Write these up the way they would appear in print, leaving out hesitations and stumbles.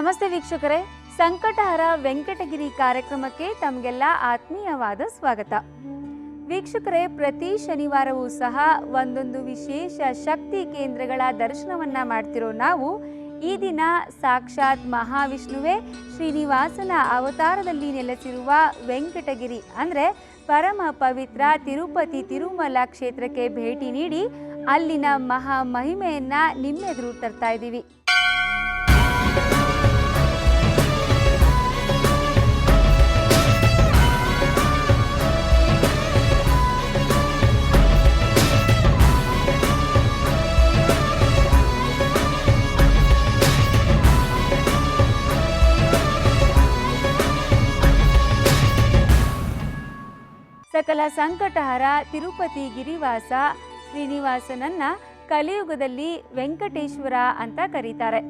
ನಮಸ್ತೆ ವೀಕ್ಷಕರೇ, ಸಂಕಟಹರ ವೆಂಕಟಗಿರಿ ಕಾರ್ಯಕ್ರಮಕ್ಕೆ ತಮಗೆಲ್ಲ ಆತ್ಮೀಯವಾದ ಸ್ವಾಗತ. ವೀಕ್ಷಕರೇ, ಪ್ರತಿ ಶನಿವಾರವೂ ಸಹ ಒಂದೊಂದು ವಿಶೇಷ ಶಕ್ತಿ ಕೇಂದ್ರಗಳ ದರ್ಶನವನ್ನ ಮಾಡ್ತಿರೋ ನಾವು ಈ ದಿನ ಸಾಕ್ಷಾತ್ ಮಹಾವಿಷ್ಣುವೇ ಶ್ರೀನಿವಾಸನ ಅವತಾರದಲ್ಲಿ ನೆಲೆಸಿರುವ ವೆಂಕಟಗಿರಿ ಅಂದರೆ ಪರಮ ಪವಿತ್ರ ತಿರುಪತಿ ತಿರುಮಲ ಕ್ಷೇತ್ರಕ್ಕೆ ಭೇಟಿ ನೀಡಿ ಅಲ್ಲಿನ ಮಹಾ ಮಹಿಮೆಯನ್ನ ನಿಮ್ಮೆದುರು ತರ್ತಾ ಇದ್ದೀವಿ. ಸಕಲ ಸಂಕಟಹರ ತಿರುಪತಿ ಗಿರಿವಾಸ ಶ್ರೀನಿವಾಸನನ್ನ ಕಲಿಯುಗದಲ್ಲಿ ವೆಂಕಟೇಶ್ವರ ಅಂತ ಕರೀತಾರೆ.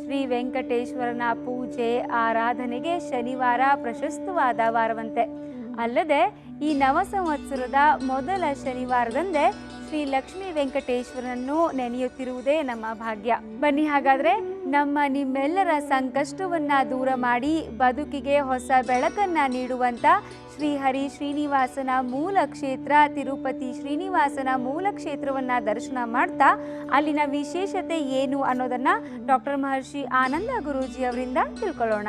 ಶ್ರೀ ವೆಂಕಟೇಶ್ವರನ ಪೂಜೆ ಆರಾಧನೆಗೆ ಶನಿವಾರ ಪ್ರಶಸ್ತವಾದ ವಾರವಂತೆ. ಅಲ್ಲದೆ ಈ ನವ ಸಂವತ್ಸರದ ಮೊದಲ ಶನಿವಾರದಂದೇ ಶ್ರೀ ಲಕ್ಷ್ಮೀ ವೆಂಕಟೇಶ್ವರನನ್ನು ನೆನೆಯುತ್ತಿರುವುದೇ ನಮ್ಮ ಭಾಗ್ಯ. ಬನ್ನಿ ಹಾಗಾದ್ರೆ ನಿಮ್ಮೆಲ್ಲರ ಸಂಕಷ್ಟವನ್ನ ದೂರ ಮಾಡಿ ಬದುಕಿಗೆ ಹೊಸ ಬೆಳಕನ್ನ ನೀಡುವಂತ ಶ್ರೀಹರಿ ಶ್ರೀನಿವಾಸನ ಮೂಲ ಕ್ಷೇತ್ರ ತಿರುಪತಿ ಶ್ರೀನಿವಾಸನ ಮೂಲ ಕ್ಷೇತ್ರವನ್ನ ದರ್ಶನ ಮಾಡ್ತಾ ಅಲ್ಲಿನ ವಿಶೇಷತೆ ಏನು ಅನ್ನೋದನ್ನ ಡಾಕ್ಟರ್ ಮಹರ್ಷಿ ಆನಂದ ಗುರೂಜಿ ಅವರಿಂದ ತಿಳ್ಕೊಳ್ಳೋಣ.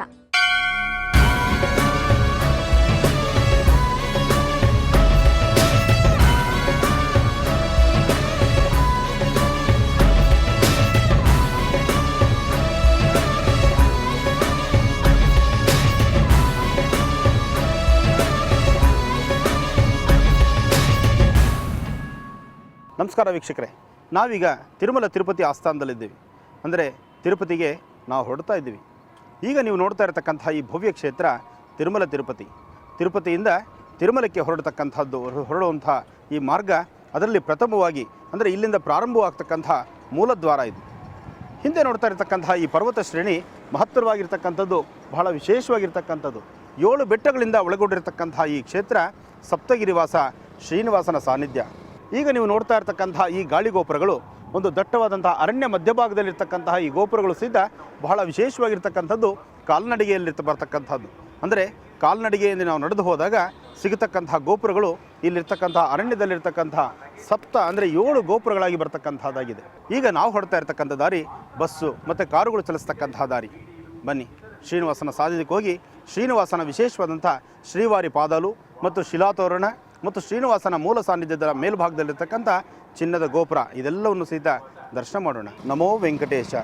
ನಮಸ್ಕಾರ ವೀಕ್ಷಕರೇ, ನಾವೀಗ ತಿರುಮಲ ತಿರುಪತಿ ಆಸ್ಥಾನದಲ್ಲಿದ್ದೀವಿ. ಅಂದರೆ ತಿರುಪತಿಗೆ ನಾವು ಹೊರಡ್ತಾ ಇದ್ದೀವಿ. ಈಗ ನೀವು ನೋಡ್ತಾ ಇರತಕ್ಕಂಥ ಈ ಭವ್ಯ ಕ್ಷೇತ್ರ ತಿರುಮಲ ತಿರುಪತಿ. ತಿರುಪತಿಯಿಂದ ತಿರುಮಲಕ್ಕೆ ಹೊರಡುವಂಥ ಈ ಮಾರ್ಗ, ಅದರಲ್ಲಿ ಪ್ರಥಮವಾಗಿ ಅಂದರೆ ಇಲ್ಲಿಂದ ಪ್ರಾರಂಭವಾಗ್ತಕ್ಕಂಥ ಮೂಲದ್ವಾರ ಇದು. ಹಿಂದೆ ನೋಡ್ತಾ ಇರತಕ್ಕಂಥ ಈ ಪರ್ವತ ಶ್ರೇಣಿ ಮಹತ್ತರವಾಗಿರ್ತಕ್ಕಂಥದ್ದು, ಬಹಳ ವಿಶೇಷವಾಗಿರ್ತಕ್ಕಂಥದ್ದು. 7 ಬೆಟ್ಟಗಳಿಂದ ಒಳಗೊಂಡಿರತಕ್ಕಂಥ ಈ ಕ್ಷೇತ್ರ ಸಪ್ತಗಿರಿವಾಸ ಶ್ರೀನಿವಾಸನ ಸಾನ್ನಿಧ್ಯ. ಈಗ ನೀವು ನೋಡ್ತಾ ಇರ್ತಕ್ಕಂತಹ ಈ ಗಾಳಿಗೋಪುರಗಳು ಒಂದು ದಟ್ಟವಾದಂತಹ ಅರಣ್ಯ ಮಧ್ಯಭಾಗದಲ್ಲಿರ್ತಕ್ಕಂತಹ ಈ ಗೋಪುರಗಳು ಸಹಿತ ಬಹಳ ವಿಶೇಷವಾಗಿರ್ತಕ್ಕಂಥದ್ದು. ಕಾಲ್ನಡಿಗೆಯಲ್ಲಿ ಬರ್ತಕ್ಕಂಥದ್ದು, ಅಂದರೆ ಕಾಲ್ನಡಿಗೆಯಿಂದ ನಾವು ನಡೆದು ಹೋದಾಗ ಸಿಗತಕ್ಕಂತಹ ಗೋಪುರಗಳು ಇಲ್ಲಿರ್ತಕ್ಕಂತಹ ಅರಣ್ಯದಲ್ಲಿರ್ತಕ್ಕಂತಹ ಅಂದರೆ 7 ಗೋಪುರಗಳಾಗಿ ಬರ್ತಕ್ಕಂಥದ್ದಾಗಿದೆ. ಈಗ ನಾವು ಹೊಡ್ತಾ ಇರ್ತಕ್ಕಂಥ ದಾರಿ ಬಸ್ಸು ಮತ್ತು ಕಾರುಗಳು ಚಲಿಸ್ತಕ್ಕಂತಹ ದಾರಿ. ಬನ್ನಿ ಶ್ರೀನಿವಾಸನ ಸಾನ್ನಿಧ್ಯಕ್ಕೆ ಹೋಗಿ ಶ್ರೀನಿವಾಸನ ವಿಶೇಷವಾದಂಥ ಶ್ರೀವಾರಿ ಪಾದಾಲು ಮತ್ತು ಶಿಲಾತೋರಣ ಮತ್ತು ಶ್ರೀನಿವಾಸನ ಮೂಲ ಸಾನ್ನಿಧ್ಯದ ಮೇಲ್ಭಾಗದಲ್ಲಿರ್ತಕ್ಕಂಥ ಚಿನ್ನದ ಗೋಪುರ ಇದೆಲ್ಲವನ್ನು ಸಹಿತ ದರ್ಶನ ಮಾಡೋಣ. ನಮೋ ವೆಂಕಟೇಶ.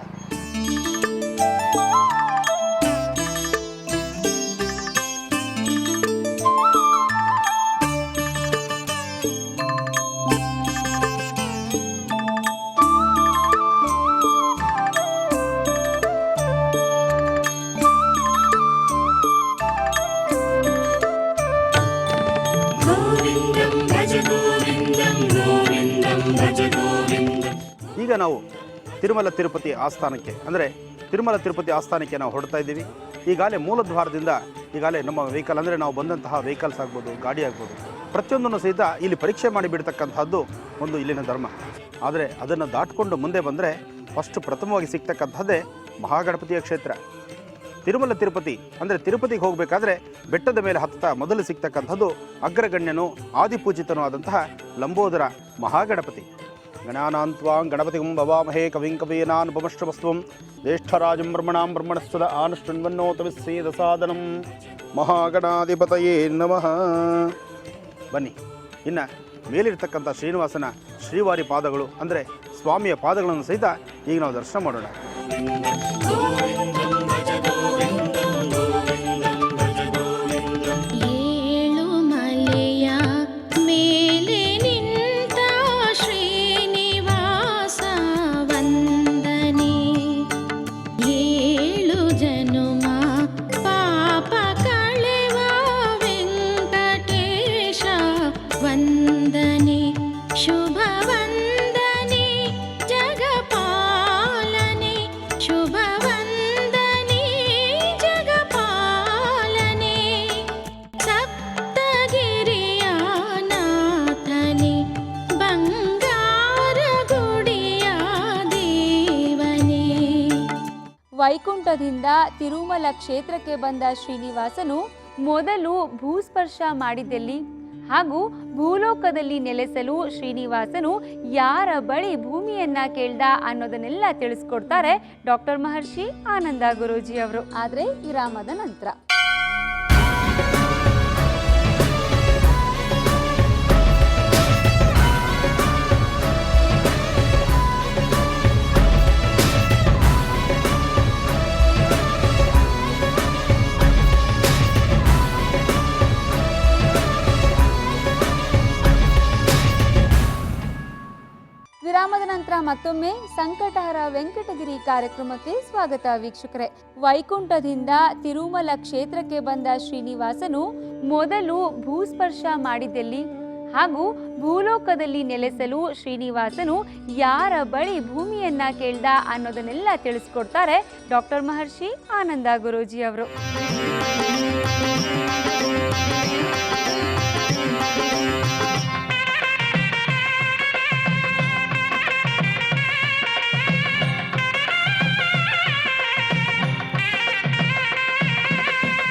ಈಗ ನಾವು ತಿರುಮಲ ತಿರುಪತಿ ಆಸ್ಥಾನಕ್ಕೆ ಅಂದರೆ ತಿರುಮಲ ತಿರುಪತಿ ಆಸ್ಥಾನಕ್ಕೆ ನಾವು ಹೊರಡ್ತಾ ಇದ್ದೀವಿ. ಈಗಾಗಲೇ ಮೂಲದ್ವಾರದಿಂದ ಈಗಾಗಲೇ ನಮ್ಮ ವೆಹಿಕಲ್ ಅಂದರೆ ನಾವು ಬಂದಂತಹ ವೆಹಿಕಲ್ಸ್ ಆಗ್ಬೋದು, ಗಾಡಿ ಆಗ್ಬೋದು, ಪ್ರತಿಯೊಂದನ್ನು ಸಹಿತ ಇಲ್ಲಿ ಪರೀಕ್ಷೆ ಮಾಡಿಬಿಡ್ತಕ್ಕಂಥದ್ದು ಒಂದು ಇಲ್ಲಿನ ಧರ್ಮ. ಆದರೆ ಅದನ್ನು ದಾಟಿಕೊಂಡು ಮುಂದೆ ಬಂದರೆ ಫಸ್ಟ್ ಪ್ರಥಮವಾಗಿ ಸಿಗ್ತಕ್ಕಂಥದ್ದೇ ಮಹಾಗಣಪತಿಯ ಕ್ಷೇತ್ರ. ತಿರುಮಲ ತಿರುಪತಿ ಅಂದರೆ ತಿರುಪತಿಗೆ ಹೋಗಬೇಕಾದ್ರೆ ಬೆಟ್ಟದ ಮೇಲೆ ಹತ್ತಾ ಮೊದಲು ಸಿಗ್ತಕ್ಕಂಥದ್ದು ಅಗ್ರಗಣ್ಯನು ಆದಿಪೂಜಿತನೂ ಆದಂತಹ ಲಂಬೋದರ ಮಹಾಗಣಪತಿ. ಗಣಾನಾಂತ್ವಾಂ ಗಣಪತಿಂ ಭವಾಮಹೇ ಕವಿಂ ಕವೀನಾನುಪಮಶ್ರವಸ್ತ್ವಂ ಜ್ಯೇಷ್ಠರಾಜಂ ಬ್ರಹ್ಮಣಾಂ ಬ್ರಹ್ಮಣಸ್ಪದ ಆನುಷ್ಠನ್ವನ್ನೋತವಿಸ್ಸೇದ ಸಾಧನಂ ಮಹಾಗಣಾಧಿಪತಯೇ ನಮಃ. ಬನ್ನಿ ಇನ್ನು ಮೇಲಿರ್ತಕ್ಕಂಥ ಶ್ರೀನಿವಾಸನ ಶ್ರೀವಾರಿ ಪಾದಗಳು ಅಂದರೆ ಸ್ವಾಮಿಯ ಪಾದಗಳನ್ನು ಸಹಿತ ಈಗ ನಾವು ದರ್ಶನ ಮಾಡೋಣ. ವೈಕುಂಠದಿಂದ ತಿರುಮಲ ಕ್ಷೇತ್ರಕ್ಕೆ ಬಂದ ಶ್ರೀನಿವಾಸನು ಮೊದಲು ಭೂಸ್ಪರ್ಶ ಮಾಡಿದ್ದೆಲ್ಲಿ ಹಾಗೂ ಭೂಲೋಕದಲ್ಲಿ ನೆಲೆಸಲು ಶ್ರೀನಿವಾಸನು ಯಾರ ಬಳಿ ಭೂಮಿಯನ್ನ ಕೇಳ್ದ ಅನ್ನೋದನ್ನೆಲ್ಲ ತಿಳಿಸ್ಕೊಡ್ತಾರೆ ಡಾಕ್ಟರ್ ಮಹರ್ಷಿ ಆನಂದ ಗುರೂಜಿ ಅವರು. ಆದ್ರೆ ವಿರಾಮದ ನಂತರ ವಿರಾಮದ ನಂತರ ಮತ್ತೊಮ್ಮೆ ಸಂಕಟಹರ ವೆಂಕಟಗಿರಿ ಕಾರ್ಯಕ್ರಮಕ್ಕೆ ಸ್ವಾಗತ ವೀಕ್ಷಕರೇ. ವೈಕುಂಠದಿಂದ ತಿರುಮಲ ಕ್ಷೇತ್ರಕ್ಕೆ ಬಂದ ಶ್ರೀನಿವಾಸನು ಮೊದಲು ಭೂಸ್ಪರ್ಶ ಮಾಡಿದ್ದೆಲ್ಲಿ ಹಾಗೂ ಭೂಲೋಕದಲ್ಲಿ ನೆಲೆಸಲು ಶ್ರೀನಿವಾಸನು ಯಾರ ಬಳಿ ಭೂಮಿಯನ್ನ ಕೇಳ್ದ ಅನ್ನೋದನ್ನೆಲ್ಲ ತಿಳಿಸ್ಕೊಡ್ತಾರೆ ಡಾಕ್ಟರ್ ಮಹರ್ಷಿ ಆನಂದ ಗುರೂಜಿ ಅವರು.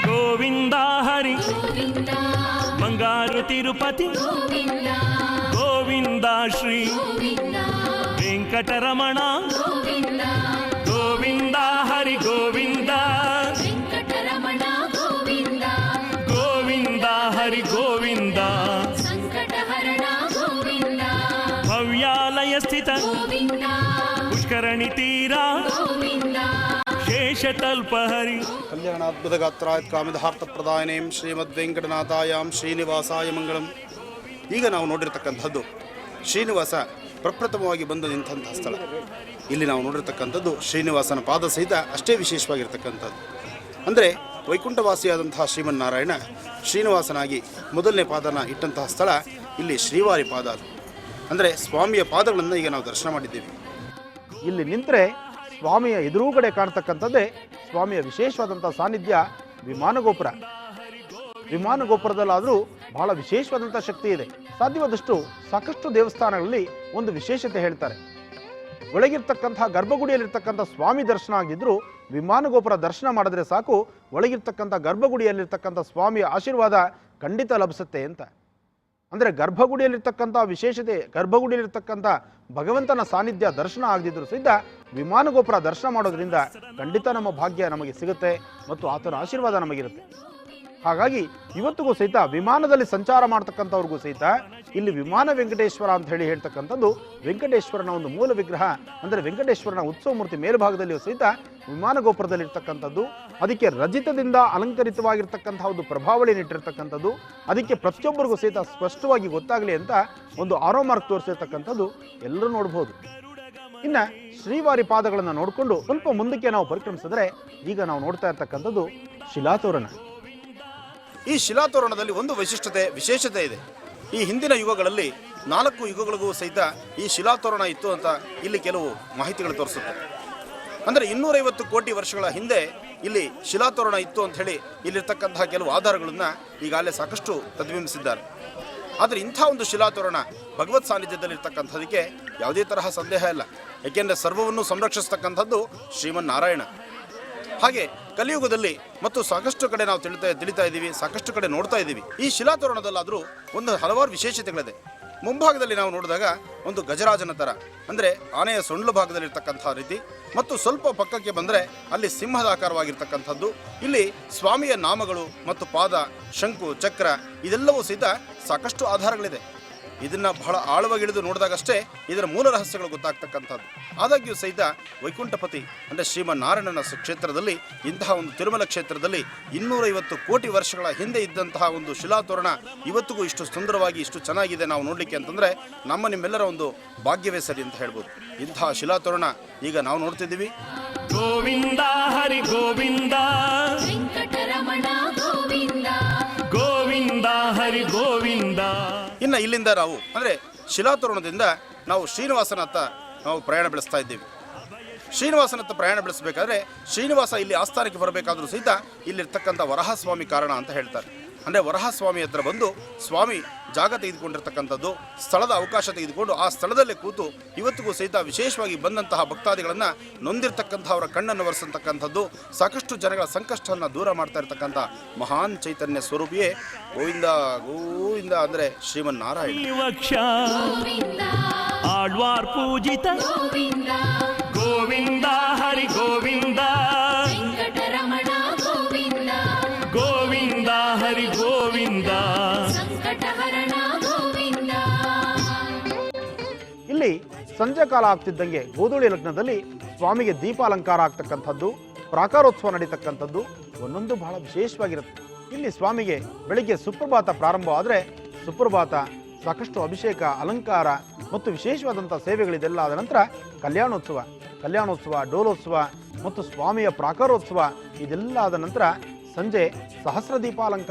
ಗೋವಿಂದ ಹರಿ ಬಂಗಾರು ತಿರುಪತಿ ಗೋವಿಂದ ಶ್ರೀ ವೆಂಕಟರಮಣ ಗೋವಿಂದ ಹರಿ ಗೋವಿಂದ ಗೋವಿಂದ ಹರಿ ಗೋವಿಂದ ಭವ್ಯಾಲಯ ಸ್ಥಿತ ಪುಷ್ಕರಣಿ ತೀರ ಶೇಷತಲ್ಪಹರಿ ಕಲ್ಯಾಣಾದ್ಭುತ ಗಾತ್ರಾಯ ಕಾಮಿಧಾರ್ಥ ಪ್ರದಾಯನೇಂ ಶ್ರೀಮದ್ ವೆಂಕಟನಾಥಾಯಾಂ ಶ್ರೀನಿವಾಸಾಯ ಮಂಗಳಂ. ಈಗ ನಾವು ನೋಡಿರ್ತಕ್ಕಂಥದ್ದು ಶ್ರೀನಿವಾಸ ಪ್ರಪ್ರಥಮವಾಗಿ ಬಂದು ನಿಂತಹ ಸ್ಥಳ. ಇಲ್ಲಿ ನಾವು ನೋಡಿರ್ತಕ್ಕಂಥದ್ದು ಶ್ರೀನಿವಾಸನ ಪಾದ ಸಹಿತ ಅಷ್ಟೇ ವಿಶೇಷವಾಗಿರ್ತಕ್ಕಂಥದ್ದು. ಅಂದರೆ ವೈಕುಂಠವಾಸಿಯಾದಂತಹ ಶ್ರೀಮನ್ನಾರಾಯಣ ಶ್ರೀನಿವಾಸನಾಗಿ ಮೊದಲನೇ ಪಾದನ ಇಟ್ಟಂತಹ ಸ್ಥಳ ಇಲ್ಲಿ ಶ್ರೀವಾರಿ ಪಾದ. ಅದು ಅಂದರೆ ಸ್ವಾಮಿಯ ಪಾದಗಳನ್ನು ಈಗ ನಾವು ದರ್ಶನ ಮಾಡಿದ್ದೇವೆ. ಇಲ್ಲಿ ನಿಂತರೆ ಸ್ವಾಮಿಯ ಎದುರುಗಡೆ ಕಾಣ್ತಕ್ಕಂಥದ್ದೇ ಸ್ವಾಮಿಯ ವಿಶೇಷವಾದಂಥ ಸಾನ್ನಿಧ್ಯ ವಿಮಾನ ಗೋಪುರ. ವಿಮಾನ ಗೋಪುರದಲ್ಲಾದರೂ ಬಹಳ ವಿಶೇಷವಾದಂಥ ಶಕ್ತಿ ಇದೆ. ಸಾಧ್ಯವಾದಷ್ಟು ಸಾಕಷ್ಟು ದೇವಸ್ಥಾನಗಳಲ್ಲಿ ಒಂದು ವಿಶೇಷತೆ ಹೇಳ್ತಾರೆ. ಒಳಗಿರ್ತಕ್ಕಂಥ ಗರ್ಭಗುಡಿಯಲ್ಲಿರ್ತಕ್ಕಂಥ ಸ್ವಾಮಿ ದರ್ಶನ ಆಗಿದ್ದರೂ ವಿಮಾನ ಗೋಪುರ ದರ್ಶನ ಮಾಡಿದ್ರೆ ಸಾಕು, ಒಳಗಿರ್ತಕ್ಕಂಥ ಗರ್ಭಗುಡಿಯಲ್ಲಿರ್ತಕ್ಕಂಥ ಸ್ವಾಮಿಯ ಆಶೀರ್ವಾದ ಖಂಡಿತ ಲಭಿಸುತ್ತೆ ಅಂತ. ಅಂದರೆ ಗರ್ಭಗುಡಿಯಲ್ಲಿರ್ತಕ್ಕಂಥ ವಿಶೇಷತೆ, ಗರ್ಭಗುಡಿಯಲ್ಲಿರ್ತಕ್ಕಂಥ ಭಗವಂತನ ಸಾನ್ನಿಧ್ಯ ದರ್ಶನ ಆಗದಿದ್ದರೂ ಸಹಿತ ವಿಮಾನ ಗೋಪುರ ದರ್ಶನ ಮಾಡೋದ್ರಿಂದ ಖಂಡಿತ ನಮ್ಮ ಭಾಗ್ಯ ನಮಗೆ ಸಿಗುತ್ತೆ ಮತ್ತು ಆತನ ಆಶೀರ್ವಾದ ನಮಗಿರುತ್ತೆ. ಹಾಗಾಗಿ ಇವತ್ತಿಗೂ ಸಹಿತ ವಿಮಾನದಲ್ಲಿ ಸಂಚಾರ ಮಾಡ್ತಕ್ಕಂಥವ್ರಿಗೂ ಸಹಿತ ಇಲ್ಲಿ ವಿಮಾನ ವೆಂಕಟೇಶ್ವರ ಅಂತ ಹೇಳಿ ಹೇಳ್ತಕ್ಕಂಥದ್ದು ವೆಂಕಟೇಶ್ವರನ ಒಂದು ಮೂಲ ವಿಗ್ರಹ. ಅಂದರೆ ವೆಂಕಟೇಶ್ವರನ ಉತ್ಸವ ಮೂರ್ತಿ ಮೇಲ್ಭಾಗದಲ್ಲಿಯೂ ಸಹಿತ ವಿಮಾನ ಗೋಪುರದಲ್ಲಿರ್ತಕ್ಕಂಥದ್ದು, ಅದಕ್ಕೆ ರಜಿತದಿಂದ ಅಲಂಕರಿತವಾಗಿರ್ತಕ್ಕಂಥ ಒಂದು ಪ್ರಭಾವಳಿ ಇಟ್ಟಿರ್ತಕ್ಕಂಥದ್ದು, ಅದಕ್ಕೆ ಪ್ರತಿಯೊಬ್ಬರಿಗೂ ಸಹಿತ ಸ್ಪಷ್ಟವಾಗಿ ಗೊತ್ತಾಗಲಿ ಅಂತ ಒಂದು ಆರೋ ಮಾರ್ಕ್ ತೋರಿಸಿರ್ತಕ್ಕಂಥದ್ದು ಎಲ್ಲರೂ ನೋಡ್ಬೋದು. ಇನ್ನು ಶ್ರೀವಾರಿ ಪಾದಗಳನ್ನು ನೋಡಿಕೊಂಡು ಸ್ವಲ್ಪ ಮುಂದಕ್ಕೆ ನಾವು ಪರಿಕ್ರಮಿಸಿದ್ರೆ ಈಗ ನಾವು ನೋಡ್ತಾ ಇರ್ತಕ್ಕಂಥದ್ದು ಶಿಲಾತೋರಣ. ಈ ಶಿಲಾತೋರಣದಲ್ಲಿ ಒಂದು ವಿಶೇಷತೆ ಇದೆ. ಈ ಹಿಂದಿನ ಯುಗಗಳಲ್ಲಿ 4 ಯುಗಗಳಿಗೂ ಸಹಿತ ಈ ಶಿಲಾತೋರಣ ಇತ್ತು ಅಂತ ಇಲ್ಲಿ ಕೆಲವು ಮಾಹಿತಿಗಳು ತೋರಿಸುತ್ತೆ. ಅಂದರೆ 250 ಕೋಟಿ ವರ್ಷಗಳ ಹಿಂದೆ ಇಲ್ಲಿ ಶಿಲಾತೋರಣ ಇತ್ತು ಅಂತ ಹೇಳಿ ಇಲ್ಲಿರ್ತಕ್ಕಂತಹ ಕೆಲವು ಆಧಾರಗಳನ್ನು ಈಗಾಗಲೇ ಸಾಕಷ್ಟು ಪ್ರತಿಬಿಂಬಿಸಿದ್ದಾರೆ. ಆದರೆ ಇಂಥ ಒಂದು ಶಿಲಾತೋರಣ ಭಗವತ್ ಸಾನ್ನಿಧ್ಯದಲ್ಲಿರ್ತಕ್ಕಂಥದಕ್ಕೆ ಯಾವುದೇ ತರಹ ಸಂದೇಹ ಇಲ್ಲ. ಏಕೆಂದರೆ ಸರ್ವವನ್ನು ಸಂರಕ್ಷಿಸ್ತಕ್ಕಂಥದ್ದು ಶ್ರೀಮನ್ನಾರಾಯಣ. ಹಾಗೆ ಕಲಿಯುಗದಲ್ಲಿ ಮತ್ತು ಸಾಕಷ್ಟು ಕಡೆ ನಾವು ತಿಳಿತಾ ಇದ್ದೀವಿ, ಸಾಕಷ್ಟು ಕಡೆ ನೋಡ್ತಾ ಇದ್ದೀವಿ. ಈ ಶಿಲಾತೋರಣದಲ್ಲಾದರೂ ಒಂದು ಹಲವಾರು ವಿಶೇಷತೆಗಳಿದೆ. ಮುಂಭಾಗದಲ್ಲಿ ನಾವು ನೋಡಿದಾಗ ಒಂದು ಗಜರಾಜನ ಥರ, ಅಂದರೆ ಆನೆಯ ಸೊಂಡ್ಲು ಭಾಗದಲ್ಲಿರ್ತಕ್ಕಂಥ ರೀತಿ, ಮತ್ತು ಸ್ವಲ್ಪ ಪಕ್ಕಕ್ಕೆ ಬಂದರೆ ಅಲ್ಲಿ ಸಿಂಹದ ಆಕಾರವಾಗಿರ್ತಕ್ಕಂಥದ್ದು. ಇಲ್ಲಿ ಸ್ವಾಮಿಯ ನಾಮಗಳು ಮತ್ತು ಪಾದ, ಶಂಕು, ಚಕ್ರ ಇದೆಲ್ಲವೂ ಸಹಿತ ಸಾಕಷ್ಟು ಆಧಾರಗಳಿದೆ. ಇದನ್ನು ಬಹಳ ಆಳವಾಗಿ ಇಳಿದು ನೋಡಿದಾಗಷ್ಟೇ ಇದರ ಮೂಲ ರಹಸ್ಯಗಳು ಗೊತ್ತಾಗ್ತಕ್ಕಂಥದ್ದು. ಆದಾಗ್ಯೂ ಸಹಿತ ವೈಕುಂಠಪತಿ ಅಂದರೆ ಶ್ರೀಮನ್ನಾರಾಯಣನ ಕ್ಷೇತ್ರದಲ್ಲಿ, ಇಂತಹ ಒಂದು ತಿರುಮಲ ಕ್ಷೇತ್ರದಲ್ಲಿ 250 ಕೋಟಿ ವರ್ಷಗಳ ಹಿಂದೆ ಇದ್ದಂತಹ ಒಂದು ಶಿಲಾತೋರಣ ಇವತ್ತಿಗೂ ಇಷ್ಟು ಸುಂದರವಾಗಿ ಇಷ್ಟು ಚೆನ್ನಾಗಿದೆ ನಾವು ನೋಡಲಿಕ್ಕೆ ಅಂತಂದರೆ ನಿಮ್ಮೆಲ್ಲರ ಒಂದು ಭಾಗ್ಯವೇ ಸರಿ ಅಂತ ಹೇಳ್ಬೋದು. ಇಂತಹ ಶಿಲಾತೋರಣ ಈಗ ನಾವು ನೋಡ್ತಿದ್ದೀವಿ. ಗೋವಿಂದ ಹರಿ ಗೋವಿಂದ ವೆಂಕಟರಮಣ ಗೋವಿಂದ ಗೋವಿಂದ ಹರಿ ಗೋವಿಂದ. ಇನ್ನು ಇಲ್ಲಿಂದ ನಾವು ಅಂದರೆ ಶಿಲಾತೋರಣದಿಂದ ನಾವು ಶ್ರೀನಿವಾಸನತ್ತ ನಾವು ಪ್ರಯಾಣ ಬೆಳೆಸ್ತಾ ಇದ್ದೀವಿ. ಶ್ರೀನಿವಾಸನತ್ತ ಪ್ರಯಾಣ ಬೆಳೆಸಬೇಕಾದ್ರೆ ಶ್ರೀನಿವಾಸ ಇಲ್ಲಿ ಆಸ್ಥಾನಕ್ಕೆ ಬರಬೇಕಾದ್ರೂ ಸಹಿತ ಇಲ್ಲಿರ್ತಕ್ಕಂಥ ವರಹಸ್ವಾಮಿ ಕಾರಣ ಅಂತ ಹೇಳ್ತಾರೆ. ಅಂದರೆ ವರಹಸ್ವಾಮಿ ಹತ್ರ ಬಂದು ಸ್ವಾಮಿ ಜಾಗ ತೆಗೆದುಕೊಂಡಿರ್ತಕ್ಕಂಥದ್ದು, ಸ್ಥಳದ ಅವಕಾಶ ತೆಗೆದುಕೊಂಡು ಆ ಸ್ಥಳದಲ್ಲೇ ಕೂತು ಇವತ್ತಿಗೂ ಸಹಿತ ವಿಶೇಷವಾಗಿ ಬಂದಂತಹ ಭಕ್ತಾದಿಗಳನ್ನು ನೊಂದಿರ್ತಕ್ಕಂಥವರ ಕಣ್ಣನ್ನು ಒರೆಸತಕ್ಕಂಥದ್ದು, ಸಾಕಷ್ಟು ಜನಗಳ ಸಂಕಷ್ಟವನ್ನು ದೂರ ಮಾಡ್ತಾ ಇರ್ತಕ್ಕಂಥ ಮಹಾನ್ ಚೈತನ್ಯ ಸ್ವರೂಪಿಯೇ ಗೋವಿಂದ ಗೋವಿಂದ ಅಂದರೆ ಶ್ರೀಮನ್ನಾರಾಯಣ. ಆಳ್ವಾರ್ ಪೂಜಿತ ಗೋವಿಂದ ಹರಿ ಗೋವಿಂದ ವೆಂಕಟರಮಣ ಗೋವಿಂದ ಗೋವಿಂದ ಹರಿ ಗೋವಿಂದ ಸಂಕಟಹರಣ ಗೋವಿಂದ. ಇಲ್ಲಿ ಸಂಜೆ ಕಾಲ ಆಗ್ತಿದ್ದಂಗೆ ಗೋಧೂಳಿ ಲಗ್ನದಲ್ಲಿ ಸ್ವಾಮಿಗೆ ದೀಪಾಲಂಕಾರ ಆಗ್ತಕ್ಕಂಥದ್ದು, ಪ್ರಾಕಾರೋತ್ಸವ ನಡೀತಕ್ಕಂಥದ್ದು ಒಂದೊಂದು ಬಹಳ ವಿಶೇಷವಾಗಿರುತ್ತೆ. ಇಲ್ಲಿ ಸ್ವಾಮಿಗೆ ಬೆಳಿಗ್ಗೆ ಸುಪ್ರಭಾತ ಪ್ರಾರಂಭ ಆದರೆ ಸುಪ್ರಭಾತ, ಸಾಕಷ್ಟು ಅಭಿಷೇಕ, ಅಲಂಕಾರ ಮತ್ತು ವಿಶೇಷವಾದಂಥ ಸೇವೆಗಳಿದೆಲ್ಲ ಆದ ನಂತರ ಕಲ್ಯಾಣೋತ್ಸವ, ಡೋಲೋತ್ಸವ ಮತ್ತು ಸ್ವಾಮಿಯ ಪ್ರಾಕಾರೋತ್ಸವ ಇದೆಲ್ಲ ಆದ ನಂತರ ಸಂಜೆ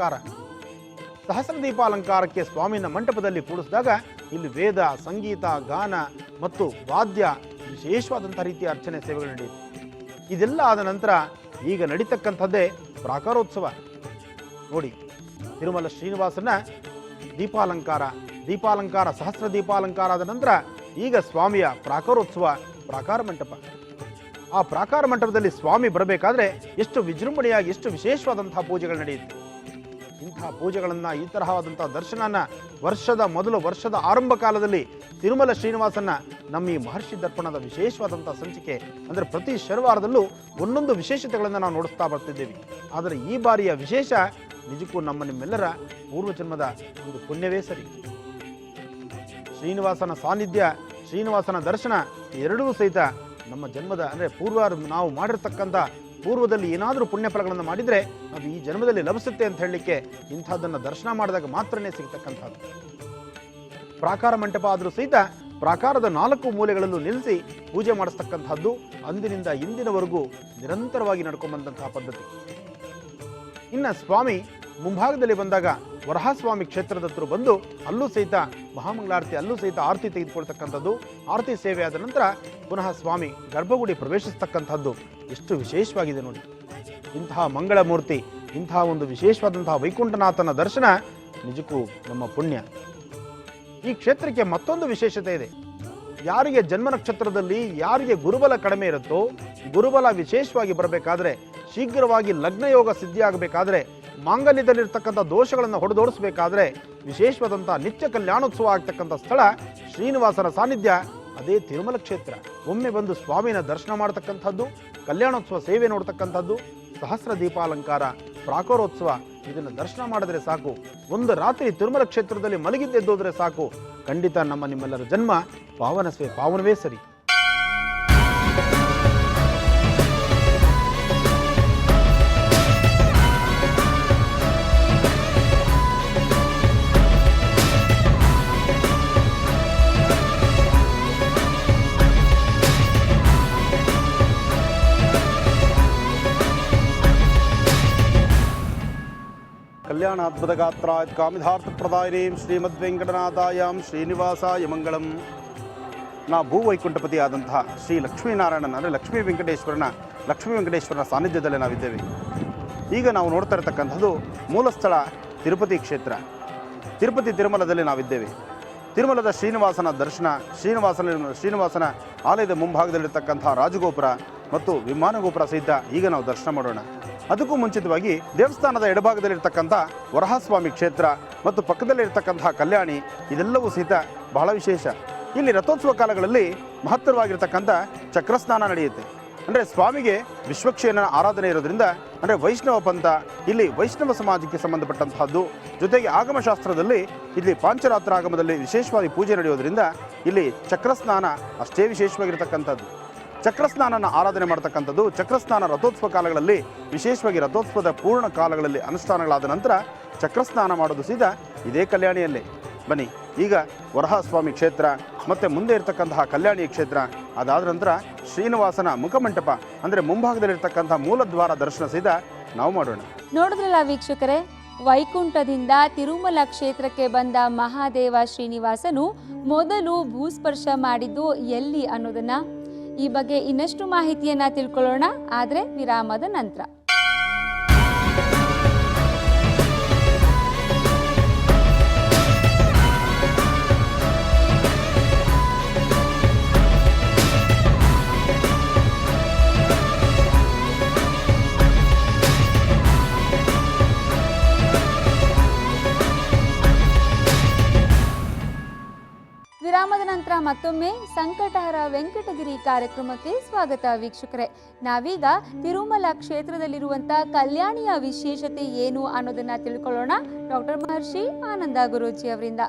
ಸಹಸ್ರದೀಪಾಲಂಕಾರಕ್ಕೆ ಸ್ವಾಮಿನ ಮಂಟಪದಲ್ಲಿ ಕೂಡಿಸಿದಾಗ ಇಲ್ಲಿ ವೇದ, ಸಂಗೀತ, ಗಾನ ಮತ್ತು ವಾದ್ಯ ವಿಶೇಷವಾದಂಥ ರೀತಿಯ ಅರ್ಚನೆ ಸೇವೆಗಳು ನಡೆಯುತ್ತೆ. ಇದೆಲ್ಲ ಆದ ನಂತರ ಈಗ ನಡೀತಕ್ಕಂಥದ್ದೇ ಪ್ರಾಕಾರೋತ್ಸವ. ನೋಡಿ, ತಿರುಮಲ ಶ್ರೀನಿವಾಸನ ದೀಪಾಲಂಕಾರ ಸಹಸ್ರ ದೀಪಾಲಂಕಾರ ಆದ ನಂತರ ಈಗ ಸ್ವಾಮಿಯ ಪ್ರಾಕಾರೋತ್ಸವ, ಪ್ರಾಕಾರ ಮಂಟಪ. ಆ ಪ್ರಾಕಾರ ಮಂಟಪದಲ್ಲಿ ಸ್ವಾಮಿ ಬರಬೇಕಾದ್ರೆ ಎಷ್ಟು ವಿಜೃಂಭಣೆಯಾಗಿ, ಎಷ್ಟು ವಿಶೇಷವಾದಂತಹ ಪೂಜೆಗಳು ನಡೆಯುತ್ತೆ. ಇಂತಹ ಪೂಜೆಗಳನ್ನು, ಈ ತರಹವಾದಂತಹ ದರ್ಶನನ ವರ್ಷದ ಆರಂಭ ಕಾಲದಲ್ಲಿ ತಿರುಮಲ ಶ್ರೀನಿವಾಸನ ನಮ್ಮ ಈ ಮಹರ್ಷಿ ದರ್ಪಣದ ವಿಶೇಷವಾದಂಥ ಸಂಚಿಕೆ ಅಂದರೆ ಪ್ರತಿ ಶನಿವಾರದಲ್ಲೂ ಒಂದೊಂದು ವಿಶೇಷತೆಗಳನ್ನು ನಾವು ನೋಡಿಸ್ತಾ ಬರ್ತಿದ್ದೇವೆ. ಆದರೆ ಈ ಬಾರಿಯ ವಿಶೇಷ ನಿಜಕ್ಕೂ ನಿಮ್ಮೆಲ್ಲರ ಪೂರ್ವಜನ್ಮದ ಒಂದು ಪುಣ್ಯವೇ ಸರಿ. ಶ್ರೀನಿವಾಸನ ಸಾನ್ನಿಧ್ಯ, ಶ್ರೀನಿವಾಸನ ದರ್ಶನ ಎರಡೂ ಸಹಿತ ನಮ್ಮ ಜನ್ಮದ ಅಂದರೆ ನಾವು ಮಾಡಿರ್ತಕ್ಕಂಥ ಪೂರ್ವದಲ್ಲಿ ಏನಾದರೂ ಪುಣ್ಯ ಫಲಗಳನ್ನು ಮಾಡಿದರೆ ಅದು ಈ ಜನ್ಮದಲ್ಲಿ ಲಭಿಸುತ್ತೆ ಅಂತ ಹೇಳಲಿಕ್ಕೆ ಇಂಥದ್ದನ್ನು ದರ್ಶನ ಮಾಡಿದಾಗ ಮಾತ್ರನೇ ಸಿಗ್ತಕ್ಕಂಥದ್ದು. ಪ್ರಾಕಾರ ಮಂಟಪ ಆದರೂ ಸಹಿತ ಪ್ರಾಕಾರದ 4 ಮೂಲೆಗಳಲ್ಲೂ ನಿಲ್ಲಿಸಿ ಪೂಜೆ ಮಾಡಿಸ್ತಕ್ಕಂಥದ್ದು ಅಂದಿನಿಂದ ಇಂದಿನವರೆಗೂ ನಿರಂತರವಾಗಿ ನಡ್ಕೊಂಡ್ಬಂದಂತಹ ಪದ್ಧತಿ. ಇನ್ನು ಸ್ವಾಮಿ ಮುಂಭಾಗದಲ್ಲಿ ಬಂದಾಗ ವರಹಸ್ವಾಮಿ ಕ್ಷೇತ್ರದ ಹತ್ರ ಬಂದು ಅಲ್ಲೂ ಸಹಿತ ಮಹಾಮಂಗಳಾರತಿ, ಅಲ್ಲೂ ಸಹಿತ ಆರತಿ ತೆಗೆದುಕೊಳ್ತಕ್ಕಂಥದ್ದು. ಆರತಿ ಸೇವೆ ಆದ ನಂತರ ಪುನಃ ಸ್ವಾಮಿ ಗರ್ಭಗುಡಿ ಪ್ರವೇಶಿಸ್ತಕ್ಕಂಥದ್ದು ಎಷ್ಟು ವಿಶೇಷವಾಗಿದೆ ನೋಡಿ. ಇಂತಹ ಮಂಗಳಮೂರ್ತಿ, ಇಂತಹ ಒಂದು ವಿಶೇಷವಾದಂತಹ ವೈಕುಂಠನಾಥನ ದರ್ಶನ ನಿಜಕ್ಕೂ ನಮ್ಮ ಪುಣ್ಯ. ಈ ಕ್ಷೇತ್ರಕ್ಕೆ ಮತ್ತೊಂದು ವಿಶೇಷತೆ ಇದೆ. ಯಾರಿಗೆ ಜನ್ಮ ನಕ್ಷತ್ರದಲ್ಲಿ ಯಾರಿಗೆ ಗುರುಬಲ ಕಡಿಮೆ ಇರುತ್ತೋ, ಗುರುಬಲ ವಿಶೇಷವಾಗಿ ಬರಬೇಕಾದ್ರೆ, ಶೀಘ್ರವಾಗಿ ಲಗ್ನಯೋಗ ಸಿದ್ಧಿಯಾಗಬೇಕಾದ್ರೆ, ಮಾಂಗಲ್ಯದಲ್ಲಿರ್ತಕ್ಕಂಥ ದೋಷಗಳನ್ನು ಹೊಡೆದೋಡಿಸಬೇಕಾದ್ರೆ ವಿಶೇಷವಾದಂಥ ನಿತ್ಯ ಕಲ್ಯಾಣೋತ್ಸವ ಆಗ್ತಕ್ಕಂಥ ಸ್ಥಳ ಶ್ರೀನಿವಾಸನ ಸಾನ್ನಿಧ್ಯ, ಅದೇ ತಿರುಮಲ ಕ್ಷೇತ್ರ. ಒಮ್ಮೆ ಬಂದು ಸ್ವಾಮಿನ ದರ್ಶನ ಮಾಡ್ತಕ್ಕಂಥದ್ದು, ಕಲ್ಯಾಣೋತ್ಸವ ಸೇವೆ ನೋಡ್ತಕ್ಕಂಥದ್ದು, ಸಹಸ್ರ ದೀಪಾಲಂಕಾರ, ಪ್ರಾಕಾರೋತ್ಸವ ಇದನ್ನು ದರ್ಶನ ಮಾಡಿದ್ರೆ ಸಾಕು, ಒಂದು ರಾತ್ರಿ ತಿರುಮಲ ಕ್ಷೇತ್ರದಲ್ಲಿ ಮಲಗಿದ್ದೆದ್ದೋದ್ರೆ ಸಾಕು, ಖಂಡಿತ ನಿಮ್ಮೆಲ್ಲರ ಜನ್ಮ ಪಾವನವೇ ಸರಿ. ಕಲ್ಯಾಣಾದ್ಭುತಗಾತ್ರಾಯ ಕಾಮಿಧಾರ್ಥಪ್ರದಾಯಿನೀಂ ಶ್ರೀಮದ್ವೆಂಕಟನಾಥಾಯಾಂ ಶ್ರೀನಿವಾಸಾಯ ಮಂಗಳಂ. ಭೂವೈಕುಂಠಪತಿ ಆದಂತಹ ಶ್ರೀ ಲಕ್ಷ್ಮೀನಾರಾಯಣನ ಅಂದರೆ ಲಕ್ಷ್ಮೀ ವೆಂಕಟೇಶ್ವರನ ಸಾನ್ನಿಧ್ಯದಲ್ಲಿ ನಾವಿದ್ದೇವೆ. ಈಗ ನಾವು ನೋಡ್ತಾ ಇರತಕ್ಕಂಥದ್ದು ಮೂಲ ಸ್ಥಳ ತಿರುಪತಿ ಕ್ಷೇತ್ರ. ತಿರುಮಲದಲ್ಲಿ ನಾವಿದ್ದೇವೆ. ತಿರುಮಲದ ಶ್ರೀನಿವಾಸನ ದರ್ಶನ, ಶ್ರೀನಿವಾಸನ ಆಲಯದ ಮುಂಭಾಗದಲ್ಲಿರ್ತಕ್ಕಂಥ ರಾಜಗೋಪುರ ಮತ್ತು ವಿಮಾನ ಗೋಪುರ ಸಹಿತ ಈಗ ನಾವು ದರ್ಶನ ಮಾಡೋಣ. ಅದಕ್ಕೂ ಮುಂಚಿತವಾಗಿ ದೇವಸ್ಥಾನದ ಎಡಭಾಗದಲ್ಲಿರ್ತಕ್ಕಂಥ ವರಹಸ್ವಾಮಿ ಕ್ಷೇತ್ರ ಮತ್ತು ಪಕ್ಕದಲ್ಲಿರ್ತಕ್ಕಂಥ ಕಲ್ಯಾಣಿ ಇದೆಲ್ಲವೂ ಸಹಿತ ಬಹಳ ವಿಶೇಷ. ಇಲ್ಲಿ ರಥೋತ್ಸವ ಕಾಲಗಳಲ್ಲಿ ಮಹತ್ತರವಾಗಿರ್ತಕ್ಕಂಥ ಚಕ್ರಸ್ನಾನ ನಡೆಯುತ್ತೆ. ಅಂದರೆ ಸ್ವಾಮಿಗೆ ವಿಶ್ವಕ್ಷೇನ ಆರಾಧನೆ ಇರೋದ್ರಿಂದ, ಅಂದರೆ ವೈಷ್ಣವ ಪಂಥ, ಇಲ್ಲಿ ವೈಷ್ಣವ ಸಮಾಜಕ್ಕೆ ಸಂಬಂಧಪಟ್ಟಂತಹದ್ದು. ಜೊತೆಗೆ ಆಗಮಶಾಸ್ತ್ರದಲ್ಲಿ ಇಲ್ಲಿ ಪಾಂಚರಾತ್ರ ಆಗಮದಲ್ಲಿ ವಿಶೇಷವಾಗಿ ಪೂಜೆ ನಡೆಯೋದ್ರಿಂದ ಇಲ್ಲಿ ಚಕ್ರಸ್ನಾನ ಅಷ್ಟೇ ವಿಶೇಷವಾಗಿರ್ತಕ್ಕಂಥದ್ದು. ಚಕ್ರಸ್ನಾನನ ಆರಾಧನೆ ಮಾಡ್ತಕ್ಕಂಥದ್ದು. ಚಕ್ರಸ್ನಾನ ರಥೋತ್ಸವ ಕಾಲಗಳಲ್ಲಿ, ವಿಶೇಷವಾಗಿ ರಥೋತ್ಸವದ ಪೂರ್ಣ ಕಾಲಗಳಲ್ಲಿ ಅನುಷ್ಠಾನಗಳಾದ ನಂತರ ಚಕ್ರಸ್ನಾನ ಮಾಡೋದು ಸೀದಾ ಇದೇ ಕಲ್ಯಾಣಿಯಲ್ಲೇ. ಬನ್ನಿ, ಈಗ ವರಹಸ್ವಾಮಿ ಕ್ಷೇತ್ರ ಮತ್ತು ಮುಂದೆ ಇರತಕ್ಕಂತಹ ಕಲ್ಯಾಣಿ ಕ್ಷೇತ್ರ, ಅದಾದ ನಂತರ ಶ್ರೀನಿವಾಸನ ಮುಖಮಂಟಪ ಅಂದರೆ ಮುಂಭಾಗದಲ್ಲಿರ್ತಕ್ಕಂಥ ಮೂಲದ್ವಾರ ದರ್ಶನ ಸಹಿತ ನಾವು ಮಾಡೋಣ. ನೋಡಿದ್ರಲ್ಲ ವೀಕ್ಷಕರೇ, ವೈಕುಂಠದಿಂದ ತಿರುಮಲ ಕ್ಷೇತ್ರಕ್ಕೆ ಬಂದ ಮಹಾದೇವ ಶ್ರೀನಿವಾಸನು ಮೊದಲು ಭೂಸ್ಪರ್ಶ ಮಾಡಿದ್ದು ಎಲ್ಲಿ ಅನ್ನೋದನ್ನ, ಈ ಬಗ್ಗೆ ಇನ್ನಷ್ಟು ಮಾಹಿತಿಯನ್ನ ತಿಳ್ಕೊಳ್ಳೋಣ, ಆದರೆ ವಿರಾಮದ ನಂತರ. ಕ್ಷೇತ್ರ ಮತ್ತೊಮ್ಮೆ ಸಂಕಟಹರ ವೆಂಕಟಗಿರಿ ಕಾರ್ಯಕ್ರಮಕ್ಕೆ ಸ್ವಾಗತ ವೀಕ್ಷಕರೇ. ನಾವೀಗ ತಿರುಮಲ ಕ್ಷೇತ್ರದಲ್ಲಿರುವಂಥ ಕಲ್ಯಾಣಿಯ ವಿಶೇಷತೆ ಏನು ಅನ್ನೋದನ್ನ ತಿಳ್ಕೊಳ್ಳೋಣ ಡಾಕ್ಟರ್ ಮಹರ್ಷಿ ಆನಂದ ಗುರೂಜಿ ಅವರಿಂದ.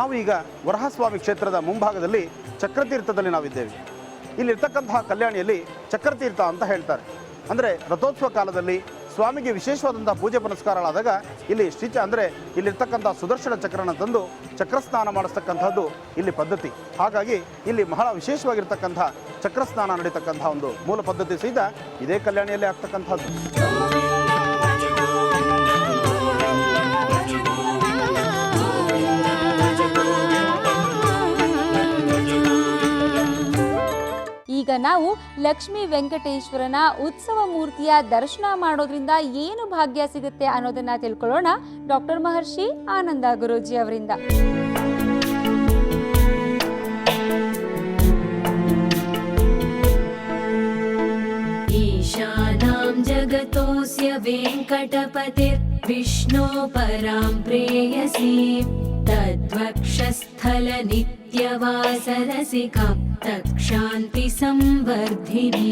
ನಾವು ಈಗ ವರಹಸ್ವಾಮಿ ಕ್ಷೇತ್ರದ ಮುಂಭಾಗದಲ್ಲಿ ಚಕ್ರತೀರ್ಥದಲ್ಲಿ ನಾವಿದ್ದೇವೆ. ಇಲ್ಲಿರ್ತಕ್ಕಂತಹ ಕಲ್ಯಾಣಿಯಲ್ಲಿ ಚಕ್ರತೀರ್ಥ ಅಂತ ಹೇಳ್ತಾರೆ. ಅಂದರೆ ರಥೋತ್ಸವ ಕಾಲದಲ್ಲಿ ಸ್ವಾಮಿಗೆ ವಿಶೇಷವಾದಂಥ ಪೂಜೆ ಪುನಸ್ಕಾರಗಳಾದಾಗ ಇಲ್ಲಿ ಇಲ್ಲಿರ್ತಕ್ಕಂಥ ಸುದರ್ಶನ ಚಕ್ರನ ತಂದು ಚಕ್ರಸ್ನಾನ ಮಾಡಿಸ್ತಕ್ಕಂಥದ್ದು ಇಲ್ಲಿ ಪದ್ಧತಿ. ಹಾಗಾಗಿ ಇಲ್ಲಿ ಬಹಳ ವಿಶೇಷವಾಗಿರ್ತಕ್ಕಂಥ ಚಕ್ರಸ್ನಾನ ನಡೀತಕ್ಕಂಥ ಒಂದು ಮೂಲ ಪದ್ಧತಿ ಸಹಿತ ಇದೇ ಕಲ್ಯಾಣಿಯಲ್ಲಿ ಆಗ್ತಕ್ಕಂಥದ್ದು. ಈಗ ನಾವು ಲಕ್ಷ್ಮೀ ವೆಂಕಟೇಶ್ವರನ ಉತ್ಸವ ಮೂರ್ತಿಯ ದರ್ಶನ ಮಾಡೋದ್ರಿಂದ ಏನು ಭಾಗ್ಯ ಸಿಗುತ್ತೆ ಅನ್ನೋದನ್ನ ತಿಳ್ಕೊಳ್ಳೋಣ ಡಾಕ್ಟರ್ ಮಹರ್ಷಿ ಆನಂದ ಗುರೂಜಿ ಅವರಿಂದ. ಈಶಾನಾಂ ಜಗತೋಸ್ಯ ವೆಂಕಟಪತಿರ್ ವಿಷ್ಣೋ ಪರಾಂ ಪ್ರೇಯಸೀಂ ತದ್ವಕ್ಷಸ್ಥಲ ನಿತ್ಯವಾಸರಸಿಕಾಂ ತಕ್ಷಾಂತಿ ಸಂವರ್ಧಿನಿ.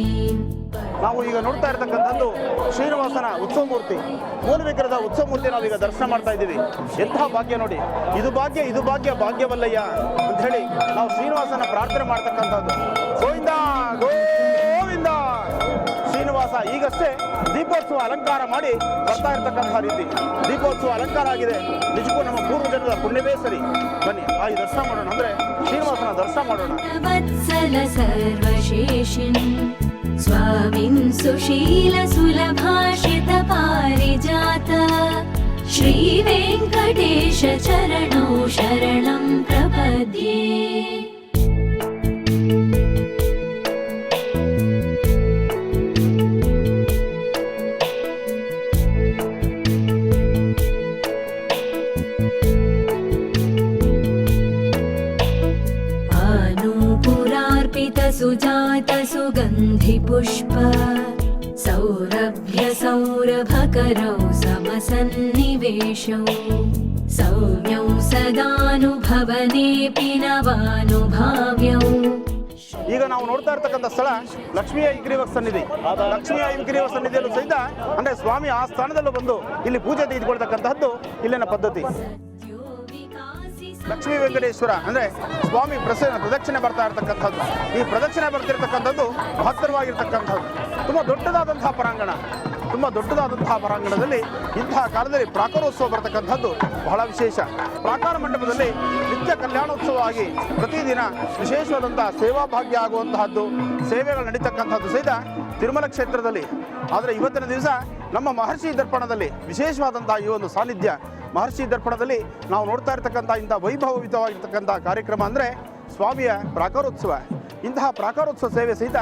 ನಾವು ಈಗ ನೋಡ್ತಾ ಇರತಕ್ಕಂಥದ್ದು ಶ್ರೀನಿವಾಸನ ಉತ್ಸವ ಮೂರ್ತಿ, ಮೂಲ ವಿಗ್ರಹದ ಉತ್ಸವ ಮೂರ್ತಿ ನಾವೀಗ ದರ್ಶನ ಮಾಡ್ತಾ ಇದ್ದೀವಿ. ಎಂಥ ಭಾಗ್ಯ ನೋಡಿ, ಇದು ಭಾಗ್ಯ ಭಾಗ್ಯವಲ್ಲಯ್ಯ ಅಂತ ಹೇಳಿ ನಾವು ಶ್ರೀನಿವಾಸನ ಪ್ರಾರ್ಥನೆ ಮಾಡ್ತಕ್ಕಂಥದ್ದು. ಗೋವಿಂದ ಗೋವಿಂದ. ಶ್ರೀನಿವಾಸ ಈಗಷ್ಟೇ ದೀಪೋತ್ಸವ ಅಲಂಕಾರ ಮಾಡಿ ಬರ್ತಾ ಇರ್ತಕ್ಕಂಥ ರೀತಿ ದೀಪೋತ್ಸವ ಅಲಂಕಾರ ಆಗಿದೆ. ನಿಜಕ್ಕೂ ನಮ್ಮ ಪೂರ್ವಜನರ ಪುಣ್ಯವೇ ಸರಿ. ಬನ್ನಿ ಆ ಈ ದರ್ಶನ ಮಾಡೋಣ, ಅಂದ್ರೆ ಶ್ರೀನಿವಾಸನ ದರ್ಶನ ಮಾಡೋಣ. ವತ್ಸಲ ಸರ್ವಶೇಷಿನ್ ಸ್ವಾಮಿನ್ ಸುಶೀಲ ಸುಲಭಾಷಿತ ಪಾರಿಜಾತ ಶ್ರೀ ವೆಂಕಟೇಶ ಚರಣೋ ಶರಣಂ ಪ್ರಪದ್ಯೆ. ಸುಜಾತ ಸುಗಂಧಿ ಪುಷ್ಪ ಸೌರಭ್ಯ ಸೌರಭಕರೌ ಸಮಸನ್ನಿವೇಶೌ ಸೌಮ್ಯೌ ಸದಾನುಭವನೇಪಿ ನವಾನುಭಾವ್ಯೌ. ಈಗ ನಾವು ನೋಡ್ತಾ ಇರ್ತಕ್ಕಂಥ ಸ್ಥಳ ಲಕ್ಷ್ಮೀ ಐಗ್ರೀವ ಸನ್ನಿಧಿ. ಲಕ್ಷ್ಮೀ ಐಗ್ರೀವ ಸನ್ನಿಧಿಯಲ್ಲೂ ಸಹಿತ ಅಂದ್ರೆ ಸ್ವಾಮಿ ಆ ಸ್ಥಾನದಲ್ಲೂ ಬಂದು ಇಲ್ಲಿ ಪೂಜೆ ತೆಗೆದುಕೊಳ್ತಕ್ಕಂಥದ್ದು ಇಲ್ಲಿನ ಪದ್ಧತಿ. ಲಕ್ಷ್ಮೀ ವೆಂಕಟೇಶ್ವರ ಅಂದ್ರೆ ಸ್ವಾಮಿ ಪ್ರದಕ್ಷಿಣೆ ಬರ್ತಾ ಇರ್ತಕ್ಕಂಥದ್ದು. ಈ ಪ್ರದಕ್ಷಿಣೆ ಬರ್ತಿರ್ತಕ್ಕಂಥದ್ದು ಮಹತ್ತರವಾಗಿರ್ತಕ್ಕಂಥದ್ದು. ತುಂಬ ದೊಡ್ಡದಾದಂತಹ ಪರಾಂಗಣದಲ್ಲಿ ಇಂತಹ ಕಾಲದಲ್ಲಿ ಪ್ರಾಕಾರೋತ್ಸವ ಬರ್ತಕ್ಕಂಥದ್ದು ಬಹಳ ವಿಶೇಷ. ಪ್ರಾಕಾರ ಮಂಟಪದಲ್ಲಿ ನಿತ್ಯ ಕಲ್ಯಾಣೋತ್ಸವ ಆಗಿ ಪ್ರತಿದಿನ ವಿಶೇಷವಾದಂತಹ ಸೇವಾ ಭಾಗ್ಯ ಆಗುವಂತಹದ್ದು, ಸೇವೆಗಳು ನಡೀತಕ್ಕಂಥದ್ದು ಸಹಿತ ತಿರುಮಲ ಕ್ಷೇತ್ರದಲ್ಲಿ. ಆದರೆ ಇವತ್ತಿನ ದಿವಸ ನಮ್ಮ ಮಹರ್ಷಿ ದರ್ಪಣದಲ್ಲಿ ವಿಶೇಷವಾದಂತಹ ಈ ಒಂದು ಸಾನ್ನಿಧ್ಯ ಮಹರ್ಷಿ ದರ್ಪಣದಲ್ಲಿ ನಾವು ನೋಡ್ತಾ ಇರ್ತಕ್ಕಂಥ ಇಂಥ ವೈಭವಯುತವಾಗಿರ್ತಕ್ಕಂಥ ಕಾರ್ಯಕ್ರಮ ಅಂದರೆ ಸ್ವಾಮಿಯ ಪ್ರಾಕಾರೋತ್ಸವ. ಇಂತಹ ಪ್ರಾಕಾರೋತ್ಸವ ಸೇವೆ ಸಹಿತ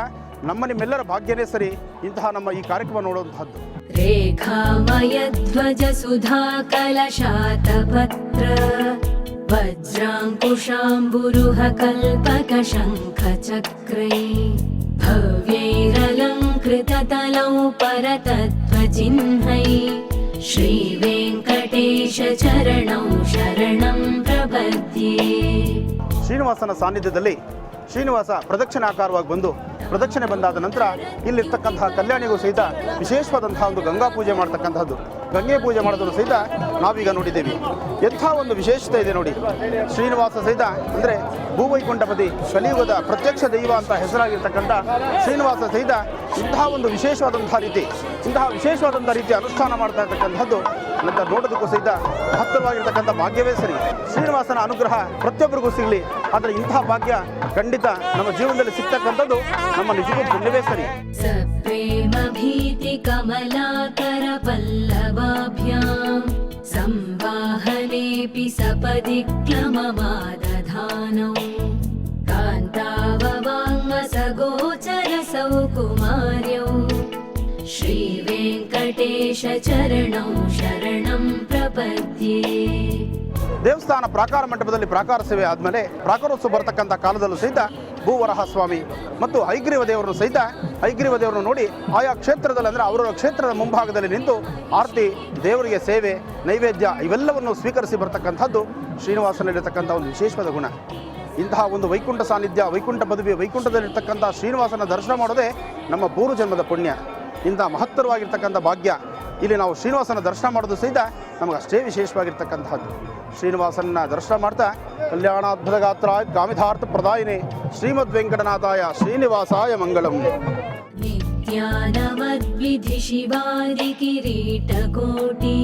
ನಿಮ್ಮೆಲ್ಲರ ಭಾಗ್ಯನೇ ಸರಿ ಇಂತಹ ನಮ್ಮ ಈ ಕಾರ್ಯಕ್ರಮ ನೋಡುವಂತಹದ್ದು. ರೇಖಾಮಯ ಧ್ವಜ ಸುಧಾ ಕಲಶಾತ ಪತ್ರ ವಜ್ರಾಂಕುಶಾಂಬುರುಹ ಕಲ್ಪಕ ಶಂಖ ಚಕ್ರೈ ಭವ್ಯೈರಲಂಕೃತ ತಲೌ ಪರತತ್ವ ಚಿಹ್ನೈ ಶ್ರೀ ವೆಂಕಟೇಶ ಚರಣೌ ಶರಣಂ ಪ್ರಪದ್ಯೆ. ಶ್ರೀನಿವಾಸನ ಸಾನ್ನಿಧ್ಯದಲ್ಲಿ ಶ್ರೀನಿವಾಸ ಪ್ರದಕ್ಷಿಣಾಕಾರವಾಗಿ ಬಂದು ಪ್ರದಕ್ಷಿಣೆ ಬಂದಾದ ನಂತರ ಇಲ್ಲಿರ್ತಕ್ಕಂತಹ ಕಲ್ಯಾಣಿಗೂ ಸಹಿತ ವಿಶೇಷವಾದಂತಹ ಒಂದು ಗಂಗಾ ಪೂಜೆ ಮಾಡ್ತಕ್ಕಂಥದ್ದು. ಗಂಗೆ ಪೂಜೆ ಮಾಡೋದನ್ನು ಸಹಿತ ನಾವೀಗ ನೋಡಿದ್ದೇವೆ. ಎಂಥ ಒಂದು ವಿಶೇಷತೆ ಇದೆ ನೋಡಿ. ಶ್ರೀನಿವಾಸ ಸಹಿತ ಅಂದರೆ ಭೂವೈಕುಂಠಪತಿ ಕಲಿಯುಗದ ಪ್ರತ್ಯಕ್ಷ ದೈವ ಅಂತ ಹೆಸರಾಗಿರ್ತಕ್ಕಂಥ ಶ್ರೀನಿವಾಸ ಸಹಿತ ಇಂತಹ ಒಂದು ವಿಶೇಷವಾದಂತಹ ರೀತಿ ಅನುಷ್ಠಾನ ಮಾಡ್ತಾ ಇರ್ತಕ್ಕಂಥದ್ದು ನಂತರ ನೋಡೋದಕ್ಕೂ ಸಹಿತ ಮಹತ್ತರವಾಗಿರ್ತಕ್ಕಂಥ ಭಾಗ್ಯವೇ ಸರಿ. ಶ್ರೀನಿವಾಸನ ಅನುಗ್ರಹ ಪ್ರತಿಯೊಬ್ಬರಿಗೂ ಸಿಗಲಿ. ಆದರೆ ಇಂತಹ ಭಾಗ್ಯ ಖಂಡಿತ ನಮ್ಮ ಜೀವನದಲ್ಲಿ ಸಿಗ್ತಕ್ಕಂಥದ್ದು ನಮ್ಮ ನಿಜಕ್ಕೂ ಪುಣ್ಯವೇ ಸರಿ. ಸಪ್ರೇಮ ಭೀತಿ ಕಮಲಾಕರ ಪಲ್ಲವಾಭ್ಯಾಂ ಸಂವಾಹನೇಪಿ ಸಪದಿ ಕ್ಲಮಮಾದಧಾನೌ ಕಾಂತಾವವಾಂಗ ಸಗೋಚರ ಸೌಕುಮಾರ್ಯೌ ಶ್ರೀ ವೆಂಕಟೇಶ ಚರಣೌ ಶರಣಂ ಪ್ರಪದ್ಯೆ. ದೇವಸ್ಥಾನ ಪ್ರಾಕಾರ ಮಂಟಪದಲ್ಲಿ ಪ್ರಾಕಾರ ಸೇವೆ ಆದಮೇಲೆ ಪ್ರಾಕಾರೋತ್ಸವ ಬರತಕ್ಕಂಥ ಕಾಲದಲ್ಲೂ ಸಹಿತ ಭೂವರಹ ಸ್ವಾಮಿ ಮತ್ತು ಹೈಗ್ರೀವ ದೇವರನ್ನು ನೋಡಿ ಆಯಾ ಕ್ಷೇತ್ರದಲ್ಲಿ ಅಂದರೆ ಅವರ ಕ್ಷೇತ್ರದ ಮುಂಭಾಗದಲ್ಲಿ ನಿಂತು ಆರತಿ, ದೇವರಿಗೆ ಸೇವೆ, ನೈವೇದ್ಯ ಇವೆಲ್ಲವನ್ನು ಸ್ವೀಕರಿಸಿ ಬರ್ತಕ್ಕಂಥದ್ದು ಶ್ರೀನಿವಾಸನಲ್ಲಿರತಕ್ಕಂಥ ಒಂದು ವಿಶೇಷವಾದ ಗುಣ. ಇಂತಹ ಒಂದು ವೈಕುಂಠ ಸಾನ್ನಿಧ್ಯ, ವೈಕುಂಠ ಪದವಿ, ವೈಕುಂಠದಲ್ಲಿರ್ತಕ್ಕಂಥ ಶ್ರೀನಿವಾಸನ ದರ್ಶನ ಮಾಡೋದೇ ನಮ್ಮ ಪೂರ್ವ ಜನ್ಮದ ಪುಣ್ಯ. ಇಂಥ ಮಹತ್ತರವಾಗಿರ್ತಕ್ಕಂಥ ಭಾಗ್ಯ. ಇಲ್ಲಿ ನಾವು ಶ್ರೀನಿವಾಸನ ದರ್ಶನ ಮಾಡೋದು ಸಹಿತ ನಮಗೆ ಅಷ್ಟೇ ವಿಶೇಷವಾಗಿರ್ತಕ್ಕಂಥದ್ದು. ಶ್ರೀನಿವಾಸನ ದರ್ಶನ ಮಾಡ್ತಾ ಕಲ್ಯಾಣಾದ್ಭುತ ಗಾತ್ರಾಯ ಕಾಮಿತಾರ್ಥ ಪ್ರದಾಯಿನೇ ಶ್ರೀಮದ್ ವೆಂಕಟನಾಥಾಯ ಶ್ರೀನಿವಾಸಾಯ ಮಂಗಳಂ. नित्यानवद्विधि शिवादि किरीटकोटि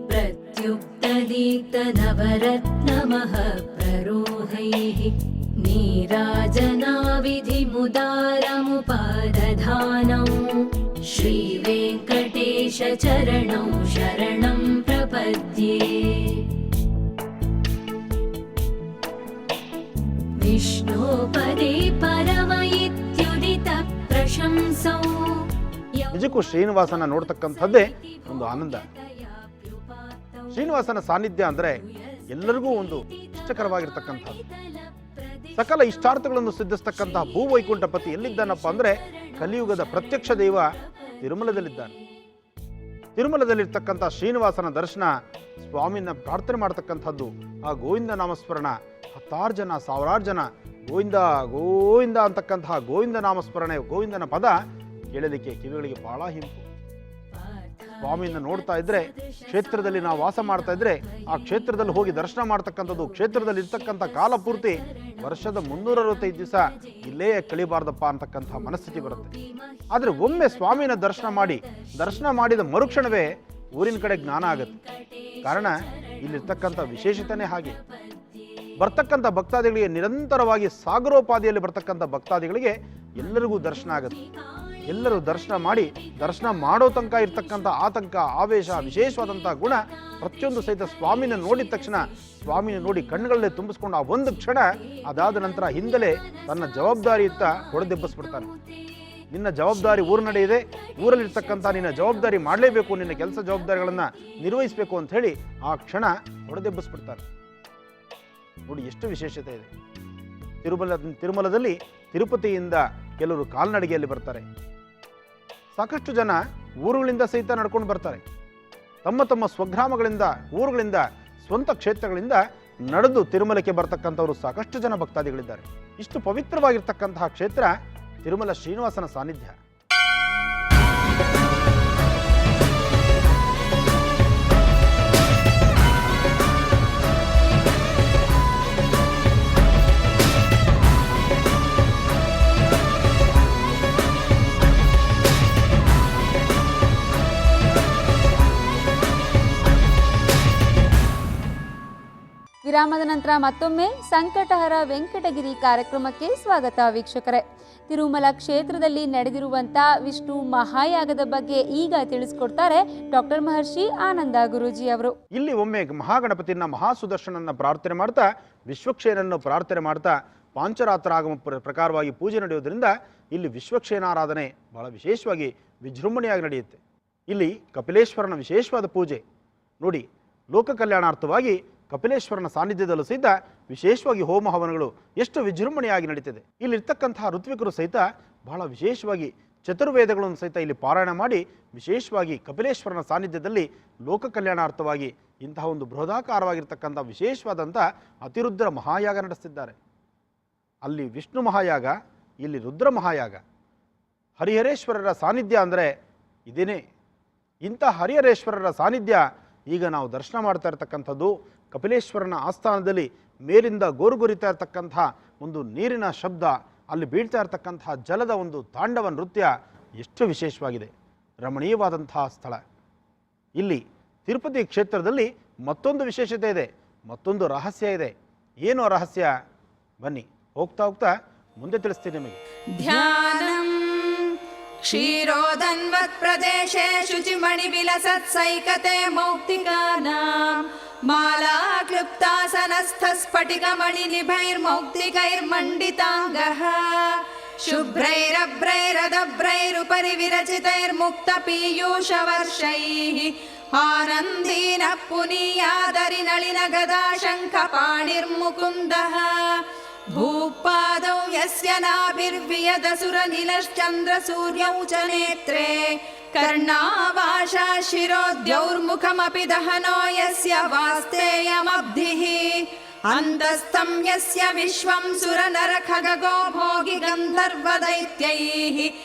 प्रत्युक्तदीप्तनवरत्नमः प्ररोहैः नीराजनाविधिमुदारमुपादधानौ श्रीवेङ्कटेशचरणौ शरणं प्रपद्ये. विष्णोपदे परम इत्युदित प्रशंसौ. ನಿಜಕ್ಕೂ ಶ್ರೀನಿವಾಸನ ನೋಡ್ತಕ್ಕಂಥದ್ದೇ ಒಂದು ಆನಂದ. ಶ್ರೀನಿವಾಸನ ಸಾನ್ನಿಧ್ಯ ಅಂದರೆ ಎಲ್ಲರಿಗೂ ಒಂದು ಇಷ್ಟಕರವಾಗಿರ್ತಕ್ಕಂಥದ್ದು. ಸಕಲ ಇಷ್ಟಾರ್ಥಗಳನ್ನು ಸಿದ್ಧಿಸ್ತಕ್ಕಂತಹ ಭೂವೈಕುಂಠಪತಿ ಎಲ್ಲಿದ್ದಾನಪ್ಪ ಅಂದರೆ ಕಲಿಯುಗದ ಪ್ರತ್ಯಕ್ಷ ದೈವ ತಿರುಮಲದಲ್ಲಿದ್ದಾನೆ. ತಿರುಮಲದಲ್ಲಿರ್ತಕ್ಕಂಥ ಶ್ರೀನಿವಾಸನ ದರ್ಶನ, ಸ್ವಾಮಿನ ಪ್ರಾರ್ಥನೆ ಮಾಡ್ತಕ್ಕಂಥದ್ದು, ಆ ಗೋವಿಂದ ನಾಮಸ್ಮರಣ, ಹತ್ತಾರು ಜನ, ಸಾವಿರಾರು ಜನ ಗೋವಿಂದ ಗೋವಿಂದ ಅಂತಕ್ಕಂತಹ ಗೋವಿಂದ ನಾಮಸ್ಮರಣೆ, ಗೋವಿಂದನ ಪದ ಕೇಳಲಿಕ್ಕೆ ಕಿವಿಗಳಿಗೆ ಬಹಳ ಹಿಂಪು. ಸ್ವಾಮಿಯನ್ನು ನೋಡ್ತಾ ಇದ್ರೆ, ಕ್ಷೇತ್ರದಲ್ಲಿ ನಾವು ವಾಸ ಮಾಡ್ತಾ ಇದ್ರೆ, ಆ ಕ್ಷೇತ್ರದಲ್ಲಿ ಹೋಗಿ ದರ್ಶನ ಮಾಡ್ತಕ್ಕಂಥದ್ದು, ಕ್ಷೇತ್ರದಲ್ಲಿ ಇರ್ತಕ್ಕಂಥ ಕಾಲ ಪೂರ್ತಿ ವರ್ಷದ 365 ದಿವಸ ಇಲ್ಲೇ ಕಳಿಬಾರ್ದಪ್ಪ ಅಂತಕ್ಕಂಥ ಮನಸ್ಥಿತಿ ಬರುತ್ತೆ. ಆದರೆ ಒಮ್ಮೆ ಸ್ವಾಮಿನ ದರ್ಶನ ಮಾಡಿದ ಮರುಕ್ಷಣವೇ ಊರಿನ ಕಡೆ ಜ್ಞಾನ ಆಗುತ್ತೆ. ಕಾರಣ ಇಲ್ಲಿರ್ತಕ್ಕಂಥ ವಿಶೇಷತೆನೇ ಹಾಗೆ. ಬರ್ತಕ್ಕಂಥ ಭಕ್ತಾದಿಗಳಿಗೆ ನಿರಂತರವಾಗಿ ಸಾಗರೋಪಾದಿಯಲ್ಲಿ ಬರ್ತಕ್ಕಂಥ ಭಕ್ತಾದಿಗಳಿಗೆ ಎಲ್ಲರಿಗೂ ದರ್ಶನ ಆಗುತ್ತೆ. ಎಲ್ಲರೂ ದರ್ಶನ ಮಾಡೋ ತನಕ ಇರ್ತಕ್ಕಂಥ ಆತಂಕ, ಆವೇಶ, ವಿಶೇಷವಾದಂಥ ಗುಣ ಪ್ರತಿಯೊಂದು ಸಹಿತ ಸ್ವಾಮಿನ ನೋಡಿದ ತಕ್ಷಣ, ಸ್ವಾಮಿನ ನೋಡಿ ಕಣ್ಣುಗಳಲ್ಲೇ ತುಂಬಿಸ್ಕೊಂಡು ಆ ಒಂದು ಕ್ಷಣ ಅದಾದ ನಂತರ ಹಿಂದಲೇ ತನ್ನ ಜವಾಬ್ದಾರಿಯುತ್ತ ಹೊಡೆದೆಬ್ಬಿಸ್ಬಿಡ್ತಾನೆ. ನಿನ್ನ ಜವಾಬ್ದಾರಿ ಊರು ನಡೆಯಿದೆ, ಊರಲ್ಲಿರ್ತಕ್ಕಂಥ ನಿನ್ನ ಜವಾಬ್ದಾರಿ ಮಾಡಲೇಬೇಕು, ನಿನ್ನ ಕೆಲಸ ಜವಾಬ್ದಾರಿಗಳನ್ನು ನಿರ್ವಹಿಸಬೇಕು ಅಂತ ಹೇಳಿ ಆ ಕ್ಷಣ ಹೊಡೆದೆಬ್ಬಿಸ್ಬಿಡ್ತಾನೆ. ನೋಡಿ ಎಷ್ಟು ವಿಶೇಷತೆ ಇದೆ. ತಿರುಮಲದಲ್ಲಿ ತಿರುಪತಿಯಿಂದ ಕೆಲವರು ಕಾಲ್ನಡಿಗೆಯಲ್ಲಿ ಬರ್ತಾರೆ. ಸಾಕಷ್ಟು ಜನ ಊರುಗಳಿಂದ ಸಹಿತ ನಡ್ಕೊಂಡು ಬರ್ತಾರೆ. ತಮ್ಮ ತಮ್ಮ ಸ್ವಗ್ರಾಮಗಳಿಂದ, ಊರುಗಳಿಂದ, ಸ್ವಂತ ಕ್ಷೇತ್ರಗಳಿಂದ ನಡೆದು ತಿರುಮಲಕ್ಕೆ ಬರ್ತಕ್ಕಂಥವರು ಸಾಕಷ್ಟು ಜನ ಭಕ್ತಾದಿಗಳಿದ್ದಾರೆ. ಇಷ್ಟು ಪವಿತ್ರವಾಗಿರ್ತಕ್ಕಂತಹ ಕ್ಷೇತ್ರ ತಿರುಮಲ ಶ್ರೀನಿವಾಸನ ಸಾನ್ನಿಧ್ಯ. ವಿರಾಮದ ನಂತರ ಮತ್ತೊಮ್ಮೆ ಸಂಕಟಹರ ವೆಂಕಟಗಿರಿ ಕಾರ್ಯಕ್ರಮಕ್ಕೆ ಸ್ವಾಗತ ವೀಕ್ಷಕರೇ. ತಿರುಮಲ ಕ್ಷೇತ್ರದಲ್ಲಿ ನಡೆದಿರುವಂಥ ವಿಷ್ಣು ಮಹಾಯಾಗದ ಬಗ್ಗೆ ಈಗ ತಿಳಿಸ್ಕೊಡ್ತಾರೆ ಡಾಕ್ಟರ್ ಮಹರ್ಷಿ ಆನಂದ ಗುರೂಜಿ ಅವರು. ಇಲ್ಲಿ ಒಮ್ಮೆ ಮಹಾಗಣಪತಿಯನ್ನ, ಮಹಾಸುದರ್ಶನನ್ನ ಪ್ರಾರ್ಥನೆ ಮಾಡ್ತಾ, ವಿಶ್ವಕ್ಷೇನನ್ನು ಪ್ರಾರ್ಥನೆ ಮಾಡ್ತಾ, ಪಾಂಚರಾತ್ರ ಆಗಮ ಪ್ರಕಾರವಾಗಿ ಪೂಜೆ ನಡೆಯೋದ್ರಿಂದ ಇಲ್ಲಿ ವಿಶ್ವಕ್ಷೇನಾರಾಧನೆ ಬಹಳ ವಿಶೇಷವಾಗಿ ವಿಜೃಂಭಣೆಯಾಗಿ ನಡೆಯುತ್ತೆ. ಇಲ್ಲಿ ಕಪಿಲೇಶ್ವರನ ವಿಶೇಷವಾದ ಪೂಜೆ ನೋಡಿ, ಲೋಕ ಕಲ್ಯಾಣಾರ್ಥವಾಗಿ ಕಪಿಲೇಶ್ವರನ ಸಾನ್ನಿಧ್ಯದಲ್ಲೂ ಸಹಿತ ವಿಶೇಷವಾಗಿ ಹೋಮ ಹವನಗಳು ಎಷ್ಟು ವಿಜೃಂಭಣೆಯಾಗಿ ನಡೀತಿದೆ. ಇಲ್ಲಿರ್ತಕ್ಕಂತಹ ಋತ್ವಿಕರು ಸಹಿತ ಬಹಳ ವಿಶೇಷವಾಗಿ ಚತುರ್ವೇದಗಳನ್ನು ಸಹಿತ ಇಲ್ಲಿ ಪಾರಾಯಣ ಮಾಡಿ ವಿಶೇಷವಾಗಿ ಕಪಿಲೇಶ್ವರನ ಸಾನ್ನಿಧ್ಯದಲ್ಲಿ ಲೋಕ ಕಲ್ಯಾಣಾರ್ಥವಾಗಿ ಇಂತಹ ಒಂದು ಬೃಹದಾಕಾರವಾಗಿರ್ತಕ್ಕಂಥ ವಿಶೇಷವಾದಂಥ ಅತಿರುದ್ರ ಮಹಾಯಾಗ ನಡೆಸ್ತಿದ್ದಾರೆ. ಅಲ್ಲಿ ವಿಷ್ಣು ಮಹಾಯಾಗ, ಇಲ್ಲಿ ರುದ್ರ ಮಹಾಯಾಗ. ಹರಿಹರೇಶ್ವರರ ಸಾನ್ನಿಧ್ಯ ಅಂದರೆ ಇದೇನೇ. ಇಂಥ ಹರಿಹರೇಶ್ವರರ ಸಾನ್ನಿಧ್ಯ ಈಗ ನಾವು ದರ್ಶನ ಮಾಡ್ತಾ ಇರ್ತಕ್ಕಂಥದ್ದು ಕಪಿಲೇಶ್ವರನ ಆಸ್ಥಾನದಲ್ಲಿ ಮೇಲಿಂದ ಗೋರುಗುರಿತಾ ಇರ್ತಕ್ಕಂಥ ಒಂದು ನೀರಿನ ಶಬ್ದ, ಅಲ್ಲಿ ಬೀಳ್ತಾ ಇರ್ತಕ್ಕಂತಹ ಜಲದ ಒಂದು ತಾಂಡವ ನೃತ್ಯ ಎಷ್ಟು ವಿಶೇಷವಾಗಿದೆ, ರಮಣೀಯವಾದಂತಹ ಸ್ಥಳ. ಇಲ್ಲಿ ತಿರುಪತಿ ಕ್ಷೇತ್ರದಲ್ಲಿ ಮತ್ತೊಂದು ವಿಶೇಷತೆ ಇದೆ, ಮತ್ತೊಂದು ರಹಸ್ಯ ಇದೆ. ಏನು ರಹಸ್ಯ? ಬನ್ನಿ ಹೋಗ್ತಾ ಹೋಗ್ತಾ ಮುಂದೆ ತಿಳಿಸ್ತೀನಿ ನಿಮಗೆ. ಧ್ಯಾನಂ ಕ್ಷೀರೋದನ್ವತ್ ಪ್ರದೇಶೇ ಶುಚಿಮಣಿ ವಿಲಸತ್ಸೈಕತೆ ಮೌಕ್ತಿಕಾನಾಂ ಮಾಲಾ ಕ್ಲುಪ್ತಾಸನಸ್ಥ ಸ್ಫಟಿಕಮಣಿ ನಿಭೈರ್ಮೌಕ್ತಿಕೈರ್ಮಂಡಿತಾಂಗಃ ಶುಭ್ರೈರಭ್ರೈರದಭ್ರೈರುಪರಿ ವಿರಚಿತೈರ್ಮುಕ್ತ ಪೀಯೂಷವರ್ಷೈಃ ಆನಂದೀನ ಪುನೀಯಾದರಿ ನಳಿನ ಗದಾ ಶಂಖ ಪಾಣಿರ್ಮುಕುಂದಃ ಭೂಪಾದೌ ಯಸ್ಯ ನಾಭಿರ್ವಿಯದಸುರ ನಿಲಶ್ಚಂದ್ರ ಸೂರ್ಯೌ ಚ ನೇತ್ರೇ ಕರ್ಣಾವಾಶಾ ಶಿರೋದ್ಯೌರ್ಮುಖಮಪಿ ದಹನೋ ಯಸ್ಯ ವಾಸ್ತೇಯಮಬ್ಧಿಃ ಅಂತಸ್ಥಂ ಯಸ್ಯ ವಿಶ್ವಂ ಸುರನರಖಗೋ ಭೋಗಿ ಗಂಧರ್ವದೈತ್ಯೈಃ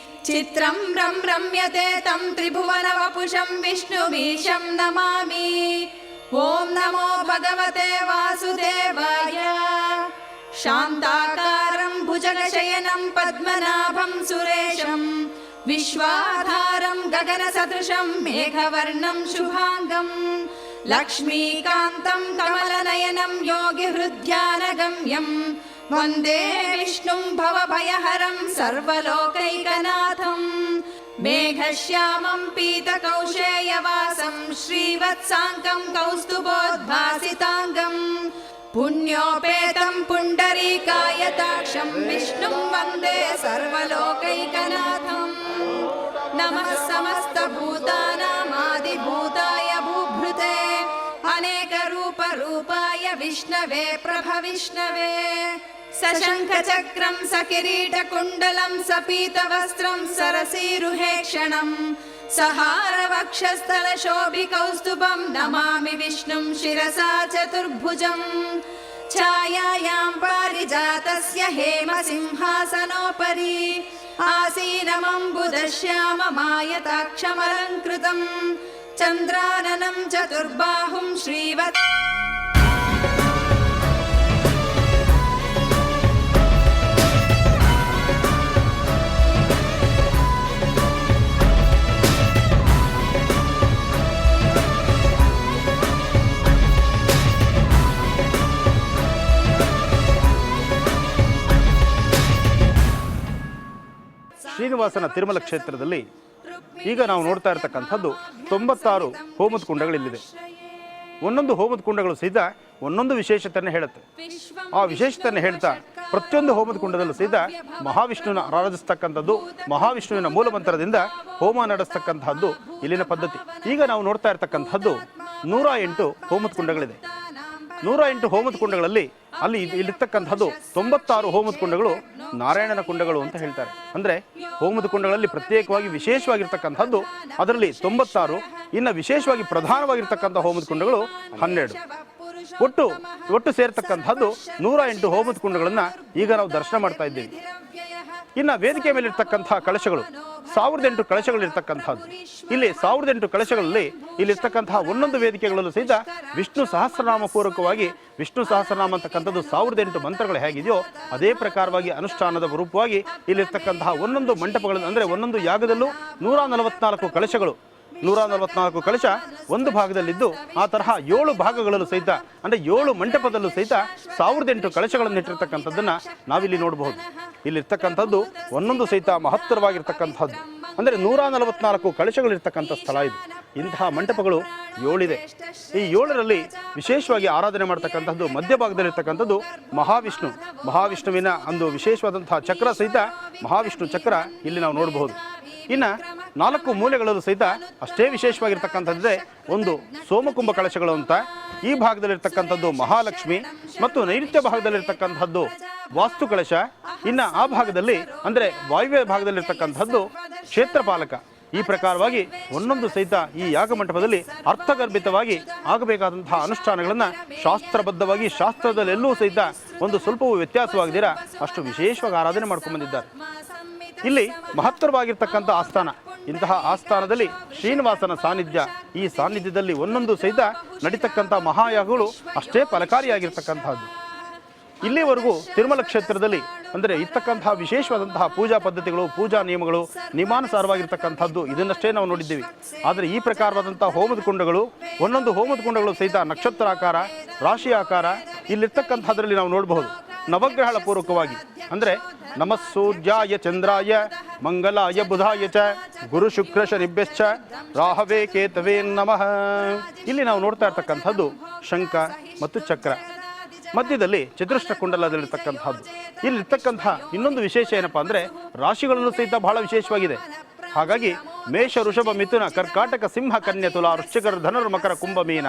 ಚಿತ್ರಂ ರಮ್ಯತೆ ತಂ ತ್ರಿಭುವನ ವಪುಷಂ ವಿಷ್ಣುಮೀಶಂ ನಮಾಮಿ. ಓಂ ನಮೋ ಭಗವತೆ ವಾಸುದೇವಾಯ. ಶಾಂತಾಕಾರಂ ಭುಜಗಶಯನಂ ಪದ್ಮನಾಭಂ ಸುರೇಶಂ ವಿಶ್ವಾಧಾರಂ ಗಗನಸದೃಶಂ ಮೇಘವರ್ಣಂ ಶುಭಾಂಗಂ ಲಕ್ಷ್ಮೀಕಾಂತಂ ಕಮಲನಯನಂ ಯೋಗಿಹೃದ್ಯಾನಗಮ್ಯಂ ವಂದೇ ವಿಷ್ಣುಂ ಭವಭಯಹರಂ ಸರ್ವಲೋಕೈಕನಾಥಂ. ಮೇಘಶ್ಯಾಮಂ ಪೀತಕೌಶೇಯವಾಸಂ ಶ್ರೀವತ್ಸಾಂಕಂ ಕೌಸ್ತುಭೋದ್ಭಾಸಿತಾಂಗಂ ಪುಣ್ಯೋಪೇತಂ ಪುಂಡರೀಕಾಯತಾಕ್ಷಂ ವಿಷ್ಣುಂ ವಂದೇ ಸರ್ವಲೋಕೈಕನಾಥಂ. ನಮಃ ಸಮಸ್ತಭೂತಾನಾಮಾದಿಭೂತಾಯ ಭೂಭೃತೆ ಅನೇಕರೂಪರೂಪಾಯ ವಿಷ್ಣವೇ ಪ್ರಭವಿಷ್ಣವೇ. ಸಶಂಖಚಕ್ರಂ ಸಕಿರೀಟಕುಂಡಲಂ ಸಪೀತವಸ್ತ್ರಂ ಸರಸೀರುಹೇಕ್ಷಣಂ ಸಹಾರವಕ್ಷಸ್ಥಲಶೋಭಿಕೌಸ್ತುಭಂ ನಮಾಮಿ ವಿಷ್ಣುಂ ಶಿರಸಾ ಚತುರ್ಭುಜಂ. ಛಾಯಾಯಾಂ ಪಾರಿಜಾತಸ್ಯ ಹೇಮಸಿಂಹಾಸನೋಪರಿ ಆಸೀನಮಂಬುದಶ್ಯಾಮಮಾಯತಾಕ್ಷಮಲಂಕೃತಂ ಚಂದ್ರಾನನಂ ಚತುರ್ಬಾಹುಂ ಶ್ರೀವತ್. ಶ್ರೀನಿವಾಸನ ತಿರುಮಲ ಕ್ಷೇತ್ರದಲ್ಲಿ ಈಗ ನಾವು ನೋಡ್ತಾ ಇರತಕ್ಕಂಥದ್ದು 96 ಹೋಮದ ಕುಂಡಗಳಿಲ್ಲಿದೆ. ಒಂದೊಂದು ಹೋಮದ ಕುಂಡಗಳು ಸಹಿತ ಒಂದೊಂದು ವಿಶೇಷತೆಯನ್ನು ಹೇಳುತ್ತೆ. ಆ ವಿಶೇಷತೆಯನ್ನು ಹೇಳ್ತಾ ಪ್ರತಿಯೊಂದು ಹೋಮದ ಕುಂಡದಲ್ಲೂ ಸಹಿತ ಮಹಾವಿಷ್ಣುವಿನ ಆರಾಧಿಸ್ತಕ್ಕಂಥದ್ದು, ಮಹಾವಿಷ್ಣುವಿನ ಮೂಲಮಂತ್ರದಿಂದ ಹೋಮ ನಡೆಸ್ತಕ್ಕಂಥದ್ದು ಇಲ್ಲಿನ ಪದ್ಧತಿ. ಈಗ ನಾವು ನೋಡ್ತಾ ಇರತಕ್ಕಂಥದ್ದು 108 ಹೋಮದ ಕುಂಡಗಳಿದೆ. 108 ಹೋಮದ ಕುಂಡಗಳಲ್ಲಿ ಇಲ್ಲಿರ್ತಕ್ಕಂಥದ್ದು 96 ಹೋಮದ ಕುಂಡಗಳು ನಾರಾಯಣನ ಕುಂಡಗಳು ಅಂತ ಹೇಳ್ತಾರೆ. ಅಂದರೆ ಹೋಮದ ಕುಂಡಗಳಲ್ಲಿ ಪ್ರತ್ಯೇಕವಾಗಿ ವಿಶೇಷವಾಗಿರ್ತಕ್ಕಂಥದ್ದು ಅದರಲ್ಲಿ 96, ಇನ್ನು ವಿಶೇಷವಾಗಿ ಪ್ರಧಾನವಾಗಿರ್ತಕ್ಕಂಥ ಹೋಮದ ಕುಂಡಗಳು 12. ಒಟ್ಟು ಸೇರ್ತಕ್ಕಂಥದ್ದು 108 ಹೋಮದ ಕುಂಡಗಳನ್ನು ಈಗ ನಾವು ದರ್ಶನ ಮಾಡ್ತಾ ಇದ್ದೀವಿ. ಇನ್ನು ವೇದಿಕೆ ಮೇಲೆ ಇರ್ತಕ್ಕಂಥ ಕಳಶಗಳು 1008 ಕಳಶಗಳಿರ್ತಕ್ಕಂಥದ್ದು. ಇಲ್ಲಿ 1008 ಕಳಶಗಳಲ್ಲಿ ಇಲ್ಲಿರ್ತಕ್ಕಂತಹ ಒಂದೊಂದು ವೇದಿಕೆಗಳಲ್ಲೂ ಸಹಿತ ವಿಷ್ಣು ಸಹಸ್ರನಾಮ ಪೂರ್ವಕವಾಗಿ ವಿಷ್ಣು ಸಹಸ್ರನಾಮ ಅಂತಕ್ಕಂಥದ್ದು 1008 ಮಂತ್ರಗಳು ಹೇಗಿದೆಯೋ ಅದೇ ಪ್ರಕಾರವಾಗಿ ಅನುಷ್ಠಾನದ ರೂಪವಾಗಿ ಇಲ್ಲಿರ್ತಕ್ಕಂತಹ ಒಂದೊಂದು ಮಂಟಪಗಳನ್ನು, ಅಂದರೆ ಒಂದೊಂದು ಯಾಗದಲ್ಲೂ 144 ಕಳಶಗಳು, 144 ಕಳಶ ಒಂದು ಭಾಗದಲ್ಲಿದ್ದು ಆ ತರಹ 7 ಭಾಗಗಳಲ್ಲೂ ಸಹಿತ, ಅಂದರೆ 7 ಮಂಟಪದಲ್ಲೂ ಸಹಿತ 1008 ಕಳಶಗಳನ್ನು ಇಟ್ಟಿರ್ತಕ್ಕಂಥದ್ದನ್ನು ನಾವಿಲ್ಲಿ ನೋಡಬಹುದು. ಇಲ್ಲಿರ್ತಕ್ಕಂಥದ್ದು ಒಂದೊಂದು ಸಹಿತ ಮಹತ್ತರವಾಗಿರ್ತಕ್ಕಂಥದ್ದು. ಅಂದರೆ 144 ಕಳಶಗಳಿರ್ತಕ್ಕಂಥ ಸ್ಥಳ ಇದು. ಇಂತಹ ಮಂಟಪಗಳು 7 ಇದೆ. ಈ 7ರಲ್ಲಿ ವಿಶೇಷವಾಗಿ ಆರಾಧನೆ ಮಾಡ್ತಕ್ಕಂಥದ್ದು ಮಧ್ಯಭಾಗದಲ್ಲಿರ್ತಕ್ಕಂಥದ್ದು ಮಹಾವಿಷ್ಣುವಿನ ಒಂದು ವಿಶೇಷವಾದಂತಹ ಚಕ್ರ ಸಹಿತ ಮಹಾವಿಷ್ಣು ಚಕ್ರ ಇಲ್ಲಿ ನಾವು ನೋಡಬಹುದು. ಇನ್ನು 4 ಮೂಲೆಗಳಲ್ಲೂ ಸಹಿತ ಅಷ್ಟೇ ವಿಶೇಷವಾಗಿರ್ತಕ್ಕಂಥದ್ದೇ ಒಂದು ಸೋಮಕುಂಭ ಕಳಶಗಳು ಅಂತ. ಈ ಭಾಗದಲ್ಲಿರ್ತಕ್ಕಂಥದ್ದು ಮಹಾಲಕ್ಷ್ಮಿ ಮತ್ತು ನೈಋತ್ಯ ಭಾಗದಲ್ಲಿರ್ತಕ್ಕಂಥದ್ದು ವಾಸ್ತು ಕಳಶ. ಇನ್ನು ಆ ಭಾಗದಲ್ಲಿ, ಅಂದರೆ ವಾಯುವ್ಯ ಭಾಗದಲ್ಲಿರ್ತಕ್ಕಂಥದ್ದು ಕ್ಷೇತ್ರಪಾಲಕ. ಈ ಪ್ರಕಾರವಾಗಿ ಒಂದೊಂದು ಸಹಿತ ಈ ಯಾಗ ಮಂಟಪದಲ್ಲಿ ಅರ್ಥಗರ್ಭಿತವಾಗಿ ಆಗಬೇಕಾದಂತಹ ಅನುಷ್ಠಾನಗಳನ್ನು ಶಾಸ್ತ್ರಬದ್ಧವಾಗಿ, ಶಾಸ್ತ್ರದಲ್ಲೆಲ್ಲೂ ಸಹಿತ ಒಂದು ಸ್ವಲ್ಪವೂ ವ್ಯತ್ಯಾಸವಾಗದಿರ ಅಷ್ಟು ವಿಶೇಷವಾಗಿ ಆರಾಧನೆ ಮಾಡ್ಕೊಂಡು ಬಂದಿದ್ದಾರೆ. ಇಲ್ಲಿ ಮಹತ್ತರವಾಗಿರ್ತಕ್ಕಂಥ ಆಸ್ಥಾನ. ಇಂತಹ ಆಸ್ಥಾನದಲ್ಲಿ ಶ್ರೀನಿವಾಸನ ಸಾನ್ನಿಧ್ಯ. ಈ ಸಾನ್ನಿಧ್ಯದಲ್ಲಿ ಒಂದೊಂದು ಸಹಿತ ನಡೀತಕ್ಕಂಥ ಮಹಾಯಾಗಗಳು ಅಷ್ಟೇ ಫಲಕಾರಿಯಾಗಿರ್ತಕ್ಕಂಥದ್ದು. ಇಲ್ಲಿವರೆಗೂ ತಿರುಮಲ ಕ್ಷೇತ್ರದಲ್ಲಿ ಅಂದರೆ ಇರ್ತಕ್ಕಂತಹ ವಿಶೇಷವಾದಂತಹ ಪೂಜಾ ಪದ್ಧತಿಗಳು, ಪೂಜಾ ನಿಯಮಗಳು ನಿಯಮಾನುಸಾರವಾಗಿರ್ತಕ್ಕಂಥದ್ದು ಇದನ್ನಷ್ಟೇ ನಾವು ನೋಡಿದ್ದೀವಿ. ಆದರೆ ಈ ಪ್ರಕಾರವಾದಂಥ ಹೋಮದ ಕುಂಡಗಳು, ಒಂದೊಂದು ಹೋಮದ ಕುಂಡಗಳು ಸಹಿತ ನಕ್ಷತ್ರಾಕಾರ, ರಾಶಿ ಆಕಾರ ಇಲ್ಲಿರ್ತಕ್ಕಂಥದ್ರಲ್ಲಿ ನಾವು ನೋಡಬಹುದು. ನವಗ್ರಹಗಳ ಪೂರ್ವಕವಾಗಿ, ಅಂದರೆ ನಮಃ ಸೂರ್ಯಾಯ ಚಂದ್ರಾಯ ಮಂಗಲಾಯ ಬುಧಾಯ ಚ ಗುರು ಶುಕ್ರ ಶನಿಭ್ಯಶ್ಚ ರಾಹವೇ ಕೇತವೇ ನಮಃ. ಇಲ್ಲಿ ನಾವು ನೋಡ್ತಾ ಇರ್ತಕ್ಕಂಥದ್ದು ಶಂಖ ಮತ್ತು ಚಕ್ರ, ಮಧ್ಯದಲ್ಲಿ ಚತುಷ್ಟ ಕುಂಡಲದಲ್ಲಿರ್ತಕ್ಕಂಥದ್ದು. ಇಲ್ಲಿರ್ತಕ್ಕಂಥ ಇನ್ನೊಂದು ವಿಶೇಷ ಏನಪ್ಪ ಅಂದರೆ ರಾಶಿಗಳನ್ನು ಸಹಿತ ಬಹಳ ವಿಶೇಷವಾಗಿದೆ. ಹಾಗಾಗಿ ಮೇಷ, ವೃಷಭ, ಮಿಥುನ, ಕರ್ಕಾಟಕ, ಸಿಂಹ, ಕನ್ಯಾ, ತುಲಾ, ವೃಶ್ಚಿಕ, ಧನುರ್, ಮಕರ, ಕುಂಭ, ಮೀನ.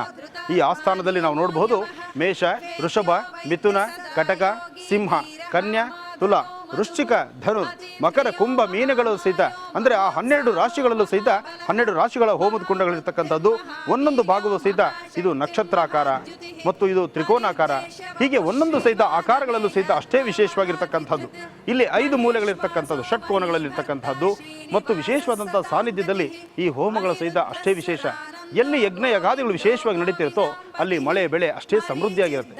ಈ ಆಸ್ಥಾನದಲ್ಲಿ ನಾವು ನೋಡಬಹುದು ಮೇಷ, ವೃಷಭ, ಮಿಥುನ, ಕಟಕ, ಸಿಂಹ, ಕನ್ಯಾ, ತುಲಾ ವೃಶ್ಚಿಕ, ಧನು, ಮಕರ, ಕುಂಭ, ಮೀನುಗಳು ಸಹಿತ ಅಂದರೆ ಆ 12 ರಾಶಿಗಳಲ್ಲೂ ಸಹಿತ 12 ರಾಶಿಗಳ ಹೋಮದ ಕುಂಡಗಳಿರ್ತಕ್ಕಂಥದ್ದು. ಒಂದೊಂದು ಭಾಗವೂ ಸಹಿತ ಇದು ನಕ್ಷತ್ರಾಕಾರ ಮತ್ತು ಇದು ತ್ರಿಕೋನಾಕಾರ, ಹೀಗೆ ಒಂದೊಂದು ಸಹಿತ ಆಕಾರಗಳಲ್ಲೂ ಸಹಿತ ಅಷ್ಟೇ ವಿಶೇಷವಾಗಿರ್ತಕ್ಕಂಥದ್ದು. ಇಲ್ಲಿ 5 ಮೂಲೆಗಳಿರ್ತಕ್ಕಂಥದ್ದು, ಷಟ್ಕೋನಗಳಲ್ಲಿರ್ತಕ್ಕಂಥದ್ದು ಮತ್ತು ವಿಶೇಷವಾದಂಥ ಸಾನ್ನಿಧ್ಯದಲ್ಲಿ ಈ ಹೋಮಗಳ ಸಹಿತ ಅಷ್ಟೇ ವಿಶೇಷ. ಎಲ್ಲಿ ಯಜ್ಞ ಯಗಾದಿಗಳು ವಿಶೇಷವಾಗಿ ನಡೀತಿರುತ್ತೋ ಅಲ್ಲಿ ಮಳೆ ಬೆಳೆ ಅಷ್ಟೇ ಸಮೃದ್ಧಿಯಾಗಿರುತ್ತೆ.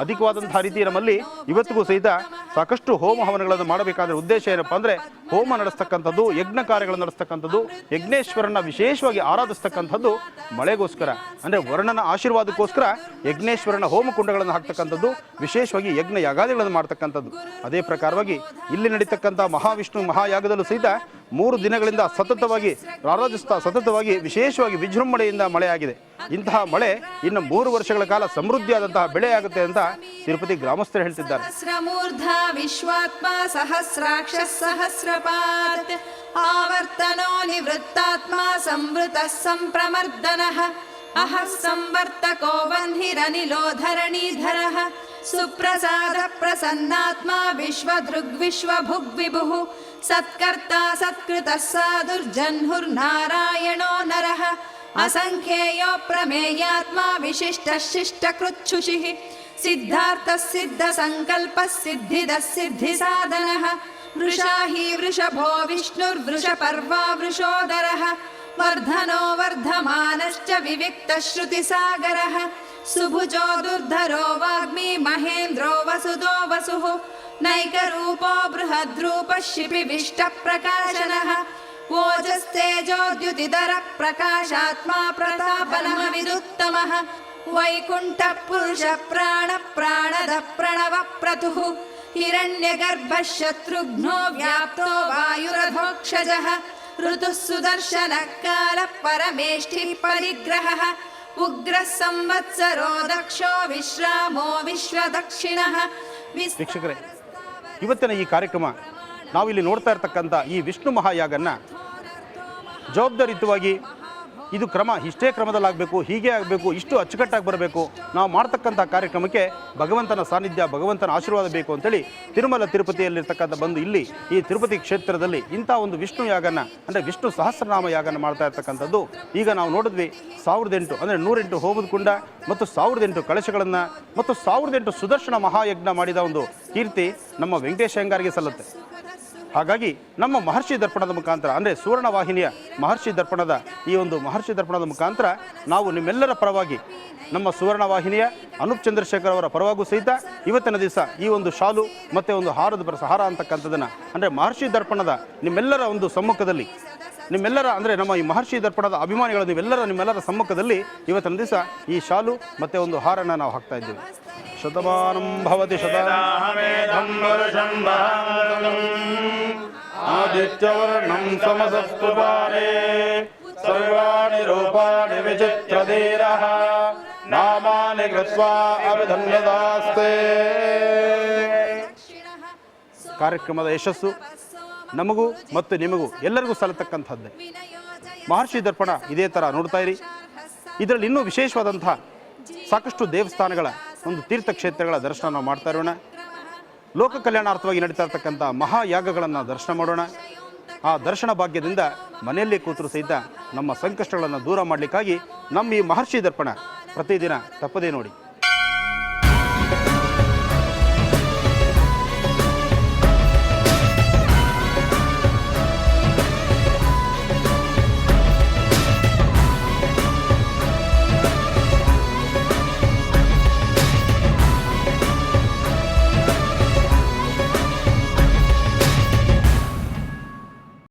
ಅಧಿಕವಾದಂತಹ ರೀತಿ ನಮ್ಮಲ್ಲಿ ಇವತ್ತಿಗೂ ಸಹಿತ ಸಾಕಷ್ಟು ಹೋಮ ಹವನಗಳನ್ನು ಮಾಡಬೇಕಾದ್ರೆ ಉದ್ದೇಶ ಏನಪ್ಪ ಅಂದರೆ ಹೋಮ ನಡೆಸ್ತಕ್ಕಂಥದ್ದು, ಯಜ್ಞ ಕಾರ್ಯಗಳನ್ನು ನಡೆಸ್ತಕ್ಕಂಥದ್ದು, ಯಜ್ಞೇಶ್ವರನ ವಿಶೇಷವಾಗಿ ಆರಾಧಿಸ್ತಕ್ಕಂಥದ್ದು ಮಳೆಗೋಸ್ಕರ, ಅಂದರೆ ವರ್ಣನ ಆಶೀರ್ವಾದಕ್ಕೋಸ್ಕರ ಯಜ್ಞೇಶ್ವರನ ಹೋಮ ಕುಂಡಗಳನ್ನು ಹಾಕ್ತಕ್ಕಂಥದ್ದು, ವಿಶೇಷವಾಗಿ ಯಜ್ಞ ಯಾಗಾದಿಗಳನ್ನು ಮಾಡ್ತಕ್ಕಂಥದ್ದು. ಅದೇ ಪ್ರಕಾರವಾಗಿ ಇಲ್ಲಿ ನಡೀತಕ್ಕಂಥ ಮಹಾವಿಷ್ಣು ಮಹಾಯಾಗದಲ್ಲೂ ಸಹಿತ 3 ದಿನಗಳಿಂದ ಸತತವಾಗಿ ಆರಾಧಿಸ್ತಾ ಸತತವಾಗಿ ವಿಶೇಷವಾಗಿ ವಿಜೃಂಭಣೆಯಿಂದ ಮಳೆಯಾಗಿದೆ. ಇಂತಹ ಮಳೆ ಇನ್ನು 3 ವರ್ಷಗಳ ಕಾಲ ಸಮೃದ್ಧಿಯಾದಂತಹ ಬೆಳೆಯಾಗುತ್ತೆ ಅಂತ ತಿರುಪತಿ ಗ್ರಾಮಸ್ಥರು ಹೇಳ್ತಿದ್ದಾರೆ. ಸಹಸ್ರಮೂರ್ಧ ವಿಶ್ವಾತ್ಮ ಸಹಸ್ರಾಕ್ಷ ಸಹಸ್ರಪಾತ್ ಆವರ್ತನೋ ನಿವೃತ್ತಾತ್ಮ ಸಂವೃತ ಸಂಪ್ರಮರ್ದನಃ ಅಹ ಸಂವರ್ತಕೋ ಬಂಧಿರನಿಲೋ ಧರಣೀಧರಃ ಸುಪ್ರಸಾದ ಪ್ರಸನ್ನಾತ್ಮ ವಿಶ್ವದೃಗ್ವಿಶ್ವಭುಗ್ ವಿಭುಃ ಸತ್ಕರ್ತ ಸತ್ಕೃತಃ ಸಾಧುರ್ಜನ್ಹುರ್ನಾರಾಯಣೋ ನರಃ ಅಸಂಖ್ಯೇಯೋ ಪ್ರಮೇಯಾತ್ಮ ವಿಶಿಷ್ಟಃ ಶಿಷ್ಟಕೃಚ್ಛುಷಿಃ ಸಿದ್ಧಾರ್ಥಃ ಸಿದ್ಧ ಸಂಕಲ್ಪಃ ಸಿದ್ಧಿದಃ ಸಿದ್ಧಿ ಸಾಧನಃ ವೃಷಾ ಹಿ ವೃಷಭೋ ವಿಷ್ಣುರ್ವೃಷಪರ್ವಾ ವೃಷೋದರಃ ವರ್ಧನೋ ವರ್ಧಮಾನಶ್ಚ ವಿವಿಕ್ತಃ ಶ್ರುತಿಸಾಗರಃ ಸುಭುಜೋ ದುರ್ಧರೋ ವಾಗ್ಮಿ ಮಹೇಂದ್ರೋ ವಸುದೋ ವಸುಃ ನೈಕರೂಪೋ ಬೃಹದ್ರೂಪಃ ಶಿಪಿವಿಷ್ಟ ಪ್ರಕಾಶನಃ ಓಜಸ್ತೇಜೋದ್ಯುತಿಧರ ಪ್ರಕಾಶಾತ್ಮ ಪ್ರತಾಪನಃ ವಿದುತ್ತಮಃ ವೈಕುಂಠ ಪುರುಷ ಪ್ರಾಣ ಪ್ರಾಣದ ಪ್ರಣವ ಪ್ರತುಃ ಹಿರಣ್ಯಗರ್ಭಃ ಶತ್ರುಘ್ನೋ ವ್ಯಾಪ್ತೋ ವಾಯುರಧೋಕ್ಷಜಃ ಋತುಃ ಸುದರ್ಶನ ಕಾಲ ಪರಮೇಷ್ಠಿ ಪರಿಗ್ರಹಃ ಉಗ್ರ ಸಂವತ್ಸರೋ ದಕ್ಷೋ ವಿಶ್ರಾಮೋ ವಿಶ್ವದಕ್ಷಿಣಃ. ವೀಕ್ಷಕರೇ, ಇವತ್ತಿನ ಈ ಕಾರ್ಯಕ್ರಮ ನಾವಿಲ್ಲಿ ನೋಡ್ತಾ ಇರ್ತಕ್ಕಂಥ ಈ ವಿಷ್ಣು ಮಹಾಯಾಗನ್ನ ಜವಾಬ್ದಾರಿಯುತವಾಗಿ ಇದು ಕ್ರಮ ಇಷ್ಟೇ ಕ್ರಮದಲ್ಲಾಗಬೇಕು, ಹೀಗೆ ಆಗಬೇಕು, ಇಷ್ಟು ಅಚ್ಚುಕಟ್ಟಾಗಿ ಬರಬೇಕು, ನಾವು ಮಾಡ್ತಕ್ಕಂಥ ಕಾರ್ಯಕ್ರಮಕ್ಕೆ ಭಗವಂತನ ಸಾನ್ನಿಧ್ಯ, ಭಗವಂತನ ಆಶೀರ್ವಾದ ಬೇಕು ಅಂತೇಳಿ ತಿರುಮಲ ತಿರುಪತಿಯಲ್ಲಿರ್ತಕ್ಕಂಥ ಬಂದು ಇಲ್ಲಿ ಈ ತಿರುಪತಿ ಕ್ಷೇತ್ರದಲ್ಲಿ ಇಂಥ ಒಂದು ವಿಷ್ಣು ಯಾಗನ ಅಂದರೆ ವಿಷ್ಣು ಸಹಸ್ರನಾಮ ಯಾಗನ ಮಾಡ್ತಾ ಇರ್ತಕ್ಕಂಥದ್ದು. ಈಗ ನಾವು ನೋಡಿದ್ವಿ 1008 ಅಂದರೆ 108 ಹೋಮದ ಕುಂಡ ಮತ್ತು 1008 ಕಳಶಗಳನ್ನು ಮತ್ತು 1008 ಸುದರ್ಶನ ಮಹಾಯಜ್ಞ ಮಾಡಿದ ಒಂದು ಕೀರ್ತಿ ನಮ್ಮ ವೆಂಕಟೇಶ ಅಯ್ಯಂಗಾರ್ಗೆ ಸಲ್ಲುತ್ತೆ. ಹಾಗಾಗಿ ನಮ್ಮ ಮಹರ್ಷಿ ದರ್ಪಣದ ಮುಖಾಂತರ ಅಂದರೆ ಸುವರ್ಣ ವಾಹಿನಿಯ ಮಹರ್ಷಿ ದರ್ಪಣದ ಈ ಒಂದು ಮಹರ್ಷಿ ದರ್ಪಣದ ಮುಖಾಂತರ ನಾವು ನಿಮ್ಮೆಲ್ಲರ ಪರವಾಗಿ ನಮ್ಮ ಸುವರ್ಣ ವಾಹಿನಿಯ ಅನೂಪ್ ಚಂದ್ರಶೇಖರ್ ಅವರ ಪರವಾಗೂ ಸಹಿತ ಇವತ್ತಿನ ದಿವಸ ಈ ಒಂದು ಶಾಲು ಮತ್ತು ಒಂದು ಹಾರ ಅಂತಕ್ಕಂಥದ್ದನ್ನು ಅಂದರೆ ಮಹರ್ಷಿ ದರ್ಪಣದ ನಿಮ್ಮೆಲ್ಲರ ಒಂದು ಸಮ್ಮುಖದಲ್ಲಿ ನಿಮ್ಮೆಲ್ಲರ ಅಂದರೆ ನಮ್ಮ ಈ ಮಹರ್ಷಿ ದರ್ಪಣದ ಅಭಿಮಾನಿಗಳು ನಿಮ್ಮೆಲ್ಲರ ಸಮ್ಮುಖದಲ್ಲಿ ಇವತ್ತಿನ ದಿವಸ ಈ ಶಾಲು ಮತ್ತು ಒಂದು ಹಾರನ್ನು ನಾವು ಹಾಕ್ತಾ ಇದ್ದೇವೆ. ಶತಮಾನಂ ಭವತಿ ಶತಮೇಧಂ ವರುಷಂ ಆದಿತ್ಯವರ್ಣಂ ಸಮಸಸ್ತು ಪಾರೇ ಸರ್ವಾಣಿ ರೂಪಾಣಿ ವಿಚಿತ್ರಧೀರಃ ನಾಮಾನಿ ಕೃತ್ವಾ ಅಭಿಧನ್ಯದಾಸ್ತೆ. ಕಾರ್ಯಕ್ರಮದ ಯಶಸ್ಸು ನಮಗೂ ಮತ್ತು ನಿಮಗೂ ಎಲ್ಲರಿಗೂ ಸಲ್ಲತಕ್ಕಂಥದ್ದೇ. ಮಹರ್ಷಿ ದರ್ಪಣ ಇದೇ ಥರ ನೋಡ್ತಾ ಇರಿ. ಇದರಲ್ಲಿ ಇನ್ನೂ ವಿಶೇಷವಾದಂತಹ ಸಾಕಷ್ಟು ದೇವಸ್ಥಾನಗಳ ಒಂದು ತೀರ್ಥಕ್ಷೇತ್ರಗಳ ದರ್ಶನ ನಾವು ಮಾಡ್ತಾ ಇರೋಣ. ಲೋಕ ಕಲ್ಯಾಣಾರ್ಥವಾಗಿ ನಡೀತಾ ಇರ್ತಕ್ಕಂಥ ಮಹಾಯಾಗಗಳನ್ನು ದರ್ಶನ ಮಾಡೋಣ. ಆ ದರ್ಶನ ಭಾಗ್ಯದಿಂದ ಮನೆಯಲ್ಲೇ ಕೂತರು ಸಹಿತ ನಮ್ಮ ಸಂಕಷ್ಟಗಳನ್ನು ದೂರ ಮಾಡಲಿಕ್ಕಾಗಿ ನಮ್ಮ ಈ ಮಹರ್ಷಿ ದರ್ಪಣ ಪ್ರತಿದಿನ ತಪ್ಪದೇ ನೋಡಿ.